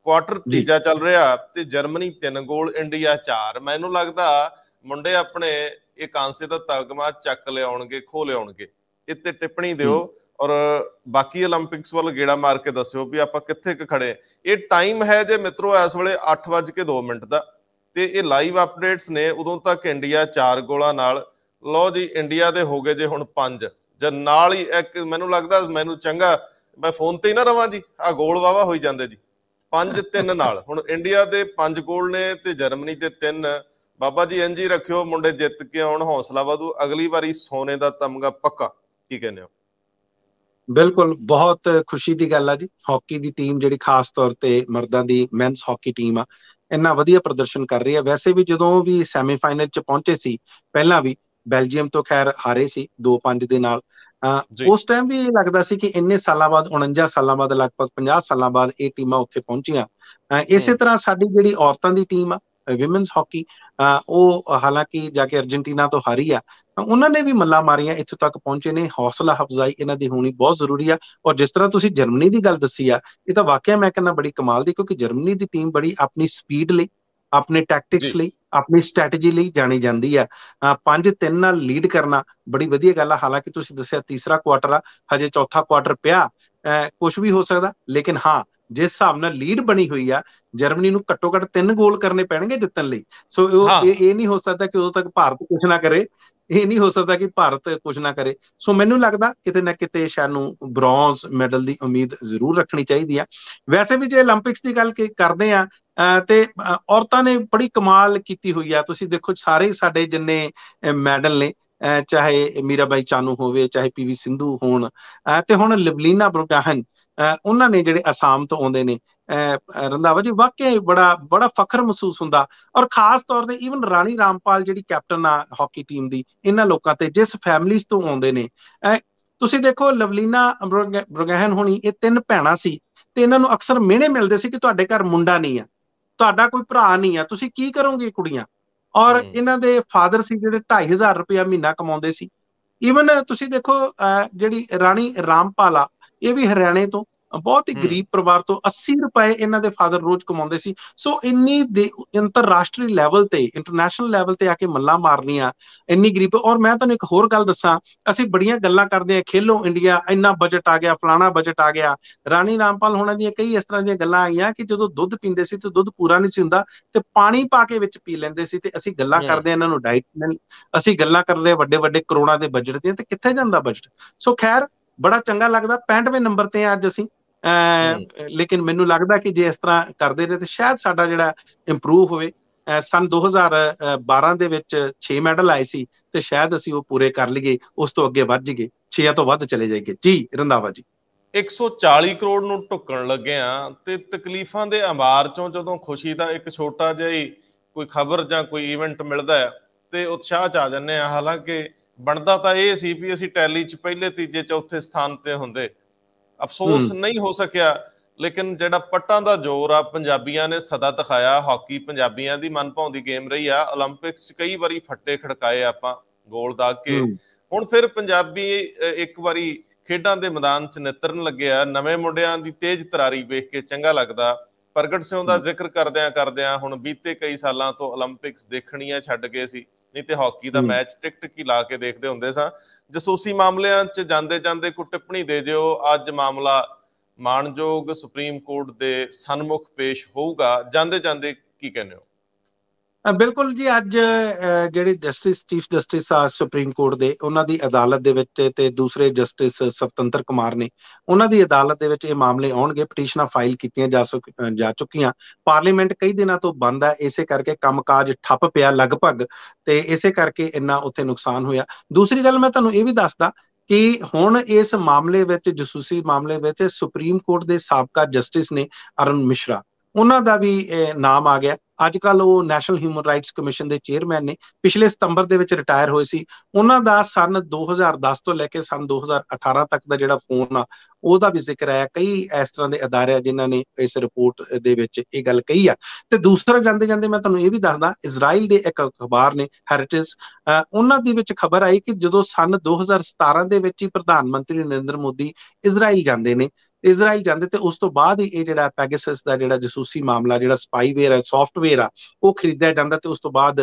Speaker 1: ਕੁਆਟਰ ਤੀਜਾ ਚੱਲ ਰਿਹਾ ਤੇ ਜਰਮਨੀ 3 ਗੋਲ, ਇੰਡੀਆ 4। ਮੈਨੂੰ ਲੱਗਦਾ ਮੁੰਡੇ ਆਪਣੇ ਇਹ ਕਾਂਸੇ ਦਾ ਤਗਮਾ ਚੱਕ ਲਿਆਉਣਗੇ, ਖੋ ਲਿਆਉਣਗੇ। ਇੱਥੇ ਟਿੱਪਣੀ ਦਿਓ ਔਰ ਬਾਕੀ 올림픽ਸ ਵੱਲ ਗੇੜਾ ਮਾਰ ਕੇ ਦੱਸਿਓ ਵੀ ਆਪਾਂ ਕਿੱਥੇ ਕੁ ਖੜੇ। ਇਹ ਟਾਈਮ ਹੈ ਜੇ ਮਿੱਤਰੋ ਇਸ ਵੇਲੇ 8:02 ਦਾ, ਤੇ ਇਹ ਲਾਈਵ ਅਪਡੇਟਸ ਨੇ। ਉਦੋਂ ਤੱਕ ਇੰਡੀਆ 4 ਗੋਲਾਂ ਨਾਲ, ਲਓ ਜੀ ਇੰਡੀਆ ਦੇ ਹੋ ਗਏ ਜੇ ਹੁਣ 5, ਜਾਂ ਨਾਲ ਹੀ ਇੱਕ ਮੈਨੂੰ ਲੱਗਦਾ ਮੈਨੂੰ ਚੰਗਾ ਮੈਂ ਫੋਨ ਤੇ ਹੀ ਨਾ ਰਵਾਂ ਜੀ, ਆਹ ਗੋਲ ਵਾਵਾ ਹੋਈ ਜਾਂਦੇ ਜੀ। 5-3 ਨਾਲ ਹੁਣ ਇੰਡੀਆ ਦੇ 5 ਗੋਲ ਨੇ ਤੇ ਜਰਮਨੀ ਦੇ 3। ਬਾਬਾ ਜੀ ਇੰਝ ਹੀ ਰੱਖਿਓ, ਮੁੰਡੇ ਜਿੱਤ ਕੇ ਆਉਣ, ਹੌਸਲਾ ਵਧੂ, ਅਗਲੀ ਵਾਰੀ ਸੋਨੇ ਦਾ ਤਮਗਾ ਪੱਕਾ। ਕੀ ਕਹਿੰਦੇ ਹੋ?
Speaker 2: ਬਿਲਕੁਲ, ਬਹੁਤ ਖੁਸ਼ੀ ਦੀ ਗੱਲ ਆ ਜੀ। ਹਾਕੀ ਦੀ ਟੀਮ ਜਿਹੜੀ ਖਾਸ ਤੌਰ ਤੇ ਮਰਦਾਂ ਦੀ ਮੈਨਸ ਹਾਕੀ ਟੀਮ ਆ, ਇੰਨਾ ਵਧੀਆ ਪ੍ਰਦਰਸ਼ਨ ਕਰ ਰਹੀ ਆ। ਵੈਸੇ ਵੀ ਜਦੋਂ ਵੀ ਸੈਮੀਫਾਈਨਲ ਚ ਪਹੁੰਚੇ ਸੀ, ਪਹਿਲਾਂ ਵੀ ਬੈਲਜੀਅਮ ਤੋਂ ਖੈਰ ਹਾਰੇ ਸੀ 2-5 ਦੇ ਨਾਲ। ਉਸ ਟਾਈਮ ਵੀ ਲੱਗਦਾ ਸੀ ਕਿ ਇੰਨੇ ਸਾਲਾਂ ਬਾਅਦ, 49 ਸਾਲਾਂ ਬਾਅਦ, ਲਗਭਗ 50 ਸਾਲਾਂ ਬਾਅਦ ਇਹ ਟੀਮਾਂ ਉੱਥੇ ਪਹੁੰਚੀਆਂ। ਇਸੇ ਤਰ੍ਹਾਂ ਸਾਡੀ ਜਿਹੜੀ ਔਰਤਾਂ ਦੀ ਟੀਮ ਆ ਵਿਮਨਸ ਹਾਕੀ, ਉਹ ਹਾਲਾਂਕਿ ਜਾ ਕੇ ਅਰਜਨਟੀਨਾ ਤੋਂ ਹਾਰੀ ਆ, ਉਹਨਾਂ ਨੇ ਵੀ ਮੱਲਾਂ ਮਾਰੀਆਂ, ਇੱਥੋਂ ਤੱਕ ਪਹੁੰਚੇ ਨੇ। ਹੌਸਲਾ ਅਫਜ਼ਾਈ ਇਹਨਾਂ ਦੀ ਹੋਣੀ ਬਹੁਤ ਜ਼ਰੂਰੀ ਆ। ਔਰ ਜਿਸ ਤਰ੍ਹਾਂ ਤੁਸੀਂ ਜਰਮਨੀ ਦੀ ਗੱਲ ਦੱਸੀ ਆ, ਇਹ ਤਾਂ ਵਾਕਿਆ ਮੈਂ ਕਹਿੰਦਾ ਬੜੀ ਕਮਾਲ ਦੀ, ਕਿਉਂਕਿ ਜਰਮਨੀ ਦੀ ਟੀਮ ਬੜੀ ਆਪਣੀ ਸਪੀਡ ਲਈ, ਆਪਣੇ ਟੈਕਟਿਕਸ ਲਈ, ਆਪਣੀ ਸਟ੍ਰੈਟਜੀ ਲਈ ਜਾਣੀ ਜਾਂਦੀ ਆ। 5-3 ਨਾਲ ਲੀਡ ਕਰਨਾ ਬੜੀ ਵਧੀਆ ਗੱਲ ਆ। ਹਾਲਾਂਕਿ ਤੁਸੀਂ ਦੱਸਿਆ ਤੀਸਰਾ ਕੁਆਟਰ ਆ, ਹਜੇ ਚੌਥਾ ਕੁਆਟਰ ਪਿਆ, ਕੁਝ ਵੀ ਹੋ ਸਕਦਾ। ਲੇਕਿਨ ਹਾਂ, ਜਿਸ ਹਿਸਾਬ ਨਾਲ ਲੀਡ ਬਣੀ ਹੋਈ ਆ, ਜਰਮਨੀ ਨੂੰ ਘੱਟੋ ਘੱਟ 3 ਗੋਲ ਕਰਨੇ ਪੈਣਗੇ ਜਿੱਤਣ ਲਈ। ਸੋ ਇਹ ਨਹੀਂ ਹੋ ਸਕਦਾ ਕਿ ਉਦੋਂ ਤੱਕ ਭਾਰਤ ਕੁਝ ਨਾ ਕਰੇ, ਇਹ ਨਹੀਂ ਹੋ ਸਕਦਾ ਕਿ ਭਾਰਤ ਕੁਝ ਨਾ ਕਰੇ। ਸੋ ਮੈਨੂੰ ਲੱਗਦਾ ਕਿਤੇ ਨਾ ਕਿਤੇ ਸ਼ਾਇਦ ਨੂੰ ਬ੍ਰੌਂਜ਼ ਮੈਡਲ ਦੀ ਉਮੀਦ ਜ਼ਰੂਰ ਰੱਖਣੀ ਚਾਹੀਦੀ ਆ। ਵੈਸੇ ਵੀ ਜੇ 올림픽ਸ ਦੀ ਗੱਲ ਕਰਦੇ ਆ, ਤੇ ਔਰਤਾਂ ਨੇ ਬੜੀ ਕਮਾਲ ਕੀਤੀ ਹੋਈ ਆ। ਤੁਸੀਂ ਦੇਖੋ ਸਾਰੇ ਸਾਡੇ ਜਿੰਨੇ ਮੈਡਲ ਨੇ, ਚਾਹੇ ਮੀਰਾਬਾਈ ਚਾਨੂ ਹੋਵੇ, ਚਾਹੇ PV ਸਿੰਧੂ ਹੋਣ, ਤੇ ਹੁਣ ਲਵਲੀਨਾ ਬੋਰਗੋਹਨ, ਉਹਨਾਂ ਨੇ ਜਿਹੜੇ ਅਸਾਮ ਤੋਂ ਆਉਂਦੇ ਨੇ, ਰੰਧਾਵਾ ਜੀ, ਵਾਕਿਆ ਬੜਾ ਬੜਾ ਫਖਰ ਮਹਿਸੂਸ ਹੁੰਦਾ। ਔਰ ਖਾਸ ਤੌਰ ਤੇ ਈਵਨ ਰਾਣੀ ਰਾਮਪਾਲ ਜਿਹੜੀ ਕੈਪਟਨ ਆ ਹਾਕੀ ਟੀਮ ਦੀ, ਇਹਨਾਂ ਲੋਕਾਂ ਤੇ ਜਿਸ ਫੈਮਲੀਜ਼ ਤੋਂ ਆਉਂਦੇ ਨੇ, ਤੁਸੀਂ ਦੇਖੋ ਲਵਲੀਨਾ ਬੋਰਗੋਹਨ ਹੋਣੀ, ਇਹ 3 ਭੈਣਾਂ ਸੀ, ਤੇ ਇਹਨਾਂ ਨੂੰ ਅਕਸਰ ਮਿਹਣੇ ਮਿਲਦੇ ਸੀ ਕਿ ਤੁਹਾਡੇ ਘਰ ਮੁੰਡਾ ਨਹੀਂ ਆ, ਤੁਹਾਡਾ ਕੋਈ ਭਰਾ ਨਹੀਂ ਆ, ਤੁਸੀਂ ਕੀ ਕਰੋਗੇ ਕੁੜੀਆਂ। ਔਰ ਇਹਨਾਂ ਦੇ ਫਾਦਰ ਸੀ ਜਿਹੜੇ 2500 ਰੁਪਇਆ ਮਹੀਨਾ ਕਮਾਉਂਦੇ ਸੀ। ਈਵਨ ਤੁਸੀਂ ਦੇਖੋ ਜਿਹੜੀ ਰਾਣੀ ਰਾਮਪਾਲ ਆ, ਇਹ ਵੀ ਹਰਿਆਣੇ ਤੋਂ, ਬਹੁਤ ਹੀ ਗਰੀਬ ਪਰਿਵਾਰ ਤੋਂ, 80 ਰੁਪਏ ਇਹਨਾਂ ਦੇ ਫਾਦਰ ਰੋਜ਼ ਕਮਾਉਂਦੇ ਸੀ। ਸੋ ਇੰਨੀ ਅੰਤਰਰਾਸ਼ਟਰੀ ਲੈਵਲ ਤੇ, ਇੰਟਰਨੈਸ਼ਨਲ ਲੈਵਲ ਤੇ ਆ ਕੇ ਮੱਲਾਂ ਮਾਰਨੀਆਂ, ਇੰਨੀ ਗਰੀਬ। ਔਰ ਮੈਂ ਤੁਹਾਨੂੰ ਇੱਕ ਹੋਰ ਗੱਲ ਦੱਸਾਂ, ਅਸੀਂ ਬੜੀਆਂ ਗੱਲਾਂ ਕਰਦੇ ਆ, ਖੇਲੋ ਇੰਡੀਆ, ਇੰਨਾ ਬਜਟ ਆ ਗਿਆ, ਫਲਾਣਾ ਬਜਟ ਆ ਗਿਆ। ਰਾਣੀ ਰਾਮਪਾਲ ਹੋਣਾ ਦੀਆਂ ਕਈ ਇਸ ਤਰ੍ਹਾਂ ਦੀਆਂ ਗੱਲਾਂ ਆਈਆਂ ਕਿ ਜਦੋਂ ਦੁੱਧ ਪੀਂਦੇ ਸੀ ਤੇ ਦੁੱਧ ਪੂਰਾ ਨਹੀਂ ਸੀ ਹੁੰਦਾ, ਤੇ ਪਾਣੀ ਪਾ ਕੇ ਵਿੱਚ ਪੀ ਲੈਂਦੇ ਸੀ। ਤੇ ਅਸੀਂ ਗੱਲਾਂ ਕਰਦੇ ਇਹਨਾਂ ਨੂੰ ਡਾਈਟ, ਅਸੀਂ ਗੱਲਾਂ ਕਰ ਰਹੇ ਵੱਡੇ ਵੱਡੇ ਕਰੋੜਾਂ ਦੇ ਬਜਟ ਦੀਆਂ, ਤੇ ਕਿੱਥੇ ਜਾਂਦਾ ਬਜਟ। ਸੋ ਖੈਰ, ਬੜਾ ਚੰਗਾ ਲੱਗਦਾ। 65ਵੇਂ ਨੰਬਰ ਤੇ ਅੱਜ ਅਸੀਂ, ਲੇਕਿਨ ਮੈਨੂੰ ਲੱਗਦਾ ਕਿ ਜੇ ਇਸ ਤਰ੍ਹਾਂ ਕਰਦੇ ਰਹੇ ਤੇ ਸ਼ਾਇਦ ਸਾਡਾ ਜਿਹੜਾ ਇੰਪਰੂਵ ਹੋਵੇ। ਸਨ 2012 ਦੇ ਵਿੱਚ 6 ਮੈਡਲ ਆਏ ਸੀ, ਤੇ ਸ਼ਾਇਦ ਅਸੀਂ ਉਹ ਪੂਰੇ ਕਰ ਲਈਏ, ਉਸ ਤੋਂ ਅੱਗੇ ਵੱਧ ਜਾਈਏ, 6 ਤੋਂ ਵੱਧ ਚਲੇ ਜਾਈਏ। ਜੀ ਰੰਧਾਵਾ ਜੀ,
Speaker 1: 140 ਕਰੋੜ ਨੂੰ ਢੁੱਕਣ ਲੱਗੇ ਆ, ਤੇ ਤਕਲੀਫਾਂ ਦੇ ਅੰਬਾਰ ਚੋਂ ਜਦੋਂ ਖੁਸ਼ੀ ਦਾ ਇੱਕ ਛੋਟਾ ਜਿਹਾ ਹੀ ਕੋਈ ਖਬਰ ਜਾਂ ਕੋਈ ਇਵੈਂਟ ਮਿਲਦਾ ਹੈ, ਤੇ ਉਤਸ਼ਾਹ ਚ ਆ ਜਾਂਦੇ ਆ। ਹਾਲਾਂਕਿ ਬਣਦਾ ਤਾਂ ਇਹ ਸੀ ਵੀ ਅਸੀਂ ਟੈਲੀ ਚ ਪਹਿਲੇ, ਤੀਜੇ, ਚੌਥੇ ਸਥਾਨ ਤੇ ਹੁੰਦੇ। ਅਫਸੋਸ ਨਹੀਂ ਹੋ ਸਕਿਆ। ਲੇਕਿਨ ਜਿਹੜਾ ਪੱਟਾਂ ਦਾ ਜ਼ੋਰ ਆ, ਪੰਜਾਬੀਆਂ ਨੇ ਸਦਾ ਦਿਖਾਇਆ। ਹਾਕੀ ਪੰਜਾਬੀਆਂ ਦੀ ਮਨਭਾਉਂਦੀ ਗੇਮ ਰਹੀ ਆ। 올림픽ਸ 'ਚ ਕਈ ਵਾਰੀ ਫੱਟੇ ਖੜਕਾਏ ਆਪਾਂ, ਗੋਲ ਦਾਗ ਕੇ। ਹੁਣ ਫਿਰ ਪੰਜਾਬੀ ਇੱਕ ਵਾਰੀ ਖੇਡਾਂ ਦੇ ਮੈਦਾਨ 'ਚ ਨਿੱਤਰਨ ਲੱਗੇ ਆ। ਨਵੇਂ ਮੁੰਡਿਆਂ ਦੀ ਤੇਜ਼ ਤਰਾਰੀ ਵੇਖ ਕੇ ਚੰਗਾ ਲੱਗਦਾ। ਪ੍ਰਗਟ ਸਿੰਘ ਦਾ ਜ਼ਿਕਰ ਕਰਦਿਆਂ ਹੁਣ ਬੀਤੇ ਕਈ ਸਾਲਾਂ ਤੋਂ 올림픽ਸ ਦੇਖਣੀਆਂ ਛੱਡ ਗਏ ਸੀ, ਨਹੀਂ ਤੇ ਹਾਕੀ ਦਾ ਮੈਚ ਟਿਕ ਟਿਕ ਹੀ ਲਾ ਕੇ ਦੇਖਦੇ ਹੁੰਦੇ ਸਾਂ। ਜਸੂਸੀ ਮਾਮਲਿਆਂ 'ਚ ਜਾਂਦੇ ਜਾਂਦੇ ਕੋਈ ਟਿੱਪਣੀ ਦੇ ਦਿਓ। ਅੱਜ ਮਾਮਲਾ ਮਾਣਯੋਗ ਸੁਪਰੀਮ ਕੋਰਟ ਦੇ ਸਨਮੁਖ ਪੇਸ਼ ਹੋਊਗਾ, ਜਾਂਦੇ ਜਾਂਦੇ ਕੀ ਕਹਿੰਦੇ ਹੋ?
Speaker 2: ਬਿਲਕੁਲ ਜੀ, ਅੱਜ ਜਿਹੜੇ ਚੀਫ ਜਸਟਿਸ ਆ ਸੁਪਰੀਮ ਕੋਰਟ ਦੇ, ਉਹਨਾਂ ਦੀ ਅਦਾਲਤ ਦੇ ਵਿੱਚ, ਤੇ ਦੂਸਰੇ ਜਸਟਿਸ ਸਵਤੰਤਰ ਕੁਮਾਰ ਨੇ, ਉਹਨਾਂ ਦੀ ਅਦਾਲਤ ਦੇ ਵਿੱਚ ਇਹ ਮਾਮਲੇ ਆਉਣਗੇ। ਪਟੀਸ਼ਨਾਂ ਫਾਈਲ ਕੀਤੀਆਂ ਜਾ ਚੁੱਕੀਆਂ। ਪਾਰਲੀਮੈਂਟ ਕਈ ਦਿਨਾਂ ਤੋਂ ਬੰਦ ਹੈ, ਇਸੇ ਕਰਕੇ ਕੰਮਕਾਜ ਠੱਪ ਪਿਆ ਲਗਭਗ, ਤੇ ਇਸੇ ਕਰਕੇ ਇੰਨਾ ਉੱਥੇ ਨੁਕਸਾਨ ਹੋਇਆ। ਦੂਸਰੀ ਗੱਲ ਮੈਂ ਤੁਹਾਨੂੰ ਇਹ ਵੀ ਦੱਸਦਾ ਕਿ ਹੁਣ ਇਸ ਮਾਮਲੇ ਵਿੱਚ, ਜਸੂਸੀ ਮਾਮਲੇ ਵਿੱਚ, ਸੁਪਰੀਮ ਕੋਰਟ ਦੇ ਸਾਬਕਾ ਜਸਟਿਸ ਨੇ ਅਰੁਣ ਮਿਸ਼ਰਾ, ਉਹਨਾਂ ਦਾ ਵੀ ਨਾਮ ਆ ਗਿਆ। ਅੱਜ ਕੱਲ੍ਹ ਉਹ ਨੈਸ਼ਨਲ ਹਿਊਮਨ ਰਾਈਟਸ ਕਮਿਸ਼ਨ ਦੇ ਚੇਅਰਮੈਨ ਨੇ, ਪਿਛਲੇ ਸਤੰਬਰ ਦੇ ਵਿੱਚ ਰਿਟਾਇਰ ਹੋਏ ਸੀ। ਉਹਨਾਂ ਦਾ ਸਨ 2010 ਤੋਂ ਲੈ ਕੇ ਸਨ 2018 ਤੱਕ ਦਾ ਜਿਹੜਾ ਫੋਨ ਆ, ਉਹਦਾ ਵੀ ਜ਼ਿਕਰ ਆਇਆ। ਕਈ ਇਸ ਤਰ੍ਹਾਂ ਦੇ ਅਦਾਰੇ ਆ ਜਿਨ੍ਹਾਂ ਨੇ ਇਸ ਰਿਪੋਰਟ ਦੇ ਵਿੱਚ ਇਹ ਗੱਲ ਕਹੀ ਆ। ਤੇ ਦੂਸਰਾ, ਜਾਂਦੇ ਜਾਂਦੇ ਮੈਂ ਤੁਹਾਨੂੰ ਇਹ ਵੀ ਦੱਸਦਾ, ਇਜ਼ਰਾਈਲ ਦੇ ਇੱਕ ਅਖਬਾਰ ਨੇ ਹੈਰੀਟੇਜ, ਉਹਨਾਂ ਦੇ ਵਿੱਚ ਖਬਰ ਆਈ ਕਿ ਜਦੋਂ ਸਨ 2017 ਦੇ ਵਿੱਚ ਹੀ ਪ੍ਰਧਾਨ ਮੰਤਰੀ ਨਰਿੰਦਰ ਮੋਦੀ ਇਜ਼ਰਾਈਲ ਜਾਂਦੇ ਨੇ, ਇਜ਼ਰਾਈਲ ਜਾਂਦੇ ਤੇ ਉਸ ਤੋਂ ਬਾਅਦ ਹੀ ਇਹ ਜਿਹੜਾ ਪੈਗਾਸਸ ਦਾ ਜਿਹੜਾ ਜਸੂਸੀ ਮਾਮਲਾ, ਜਿਹੜਾ ਸਪਾਈਵੇਅਰ ਹੈ, ਸੌਫਟਵੇਅਰ ਆ, ਉਹ ਖਰੀਦਿਆ ਜਾਂਦਾ ਤੇ ਉਸ ਤੋਂ ਬਾਅਦ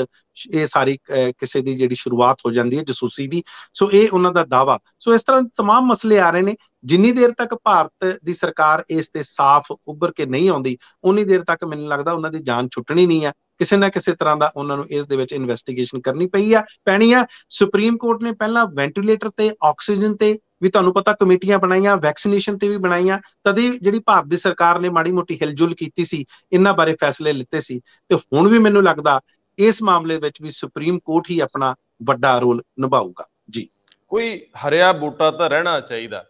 Speaker 2: ਇਹ ਸਾਰੀ ਕਿਸੇ ਦੀ ਜਿਹੜੀ ਸ਼ੁਰੂਆਤ ਹੋ ਜਾਂਦੀ ਹੈ ਜਸੂਸੀ ਦੀ। ਸੋ ਇਹ ਉਹਨਾਂ ਦਾ ਦਾਵਾ। ਸੋ ਇਸ ਤਰ੍ਹਾਂ ਤਮਾਮ ਮਸਲੇ ਆ ਰਹੇ ਨੇ। ਜਿੰਨੀ ਦੇਰ ਤੱਕ ਭਾਰਤ ਦੀ ਸਰਕਾਰ ਇਸ ਤੇ ਸਾਫ਼ ਉੱਭਰ ਕੇ ਨਹੀਂ ਆਉਂਦੀ, ਉਨੀ ਦੇਰ ਤੱਕ ਮੈਨੂੰ ਲੱਗਦਾ ਉਹਨਾਂ ਦੀ ਜਾਨ ਛੁੱਟਣੀ ਨਹੀਂ ਹੈ। ਕਿਸੇ ਨਾ ਕਿਸੇ ਤਰ੍ਹਾਂ ਦਾ ਉਹਨਾਂ ਨੂੰ ਇਸ ਦੇ ਵਿੱਚ ਇਨਵੈਸਟੀਗੇਸ਼ਨ ਕਰਨੀ ਪੈਣੀ ਆ। ਸੁਪਰੀਮ ਕੋਰਟ ਨੇ ਪਹਿਲਾਂ ਵੈਂਟੀਲੇਟਰ ਤੇ, ਆਕਸੀਜਨ ਤੇ ਵੀ ਤੁਹਾਨੂੰ ਪਤਾ ਕਮੇਟੀਆਂ ਬਣਾਈਆਂ, ਵੈਕਸੀਨੇਸ਼ਨ ਤੇ ਵੀ ਬਣਾਈਆਂ। ਤਦੇ ਜਿਹੜੀ ਭਾਰਤ ਦੀ ਸਰਕਾਰ ਨੇ ਮਾੜੀ ਮੋਟੀ ਹਿਲਜੁਲ ਕੀਤੀ ਸੀ, ਇਹਨਾਂ ਬਾਰੇ ਫੈਸਲੇ ਲਿੱਤੇ ਸੀ। ਤੇ ਹੁਣ ਵੀ ਮੈਨੂੰ ਲੱਗਦਾ ਇਸ ਮਾਮਲੇ ਵਿੱਚ ਵੀ ਸੁਪਰੀਮ ਕੋਰਟ ਹੀ ਆਪਣਾ ਵੱਡਾ ਰੋਲ ਨਿਭਾਊਗਾ। ਜੀ,
Speaker 1: ਕੋਈ ਹਰਿਆ ਬੂਟਾ ਤਾਂ ਰਹਿਣਾ ਚਾਹੀਦਾ,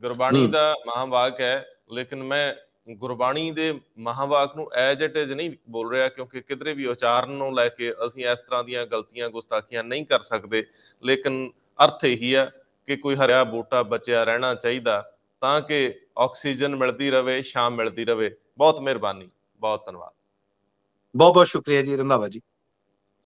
Speaker 1: ਗੁਰਬਾਣੀ ਦਾ ਮਹਾਵਾਕ ਹੈ, ਲੇਕਿਨ ਮੈਂ ਗੁਰਬਾਣੀ ਦੇ ਮਹਾਵਾਕ ਨੂੰ ਐਜ ਇਟ ਇਜ਼ ਨਹੀਂ ਬੋਲ ਰਿਹਾ, ਕਿਉਂਕਿ ਕਿਧਰੇ ਵੀ ਉਚਾਰਨ ਨੂੰ ਲੈ ਕੇ ਅਸੀਂ ਇਸ ਤਰ੍ਹਾਂ ਦੀਆਂ ਗਲਤੀਆਂ ਗੁਸਤਾਖੀਆਂ ਨਹੀਂ ਕਰ ਸਕਦੇ। ਲੇਕਿਨ ਅਰਥ ਇਹੀ ਹੈ ਕਿ ਕੋਈ ਹਰਿਆ ਬੂਟਾ ਬਚਿਆ ਰਹਿਣਾ ਚਾਹੀਦਾ ਤਾਂ ਕਿ ਆਕਸੀਜਨ ਮਿਲਦੀ ਰਹੇ, ਛਾਂ ਮਿਲਦੀ ਰਹੇ। ਬਹੁਤ ਮਿਹਰਬਾਨੀ, ਬਹੁਤ ਧੰਨਵਾਦ।
Speaker 2: ਬਹੁਤ ਬਹੁਤ ਸ਼ੁਕਰੀਆ ਜੀ ਰੰਧਾਵਾ ਜੀ।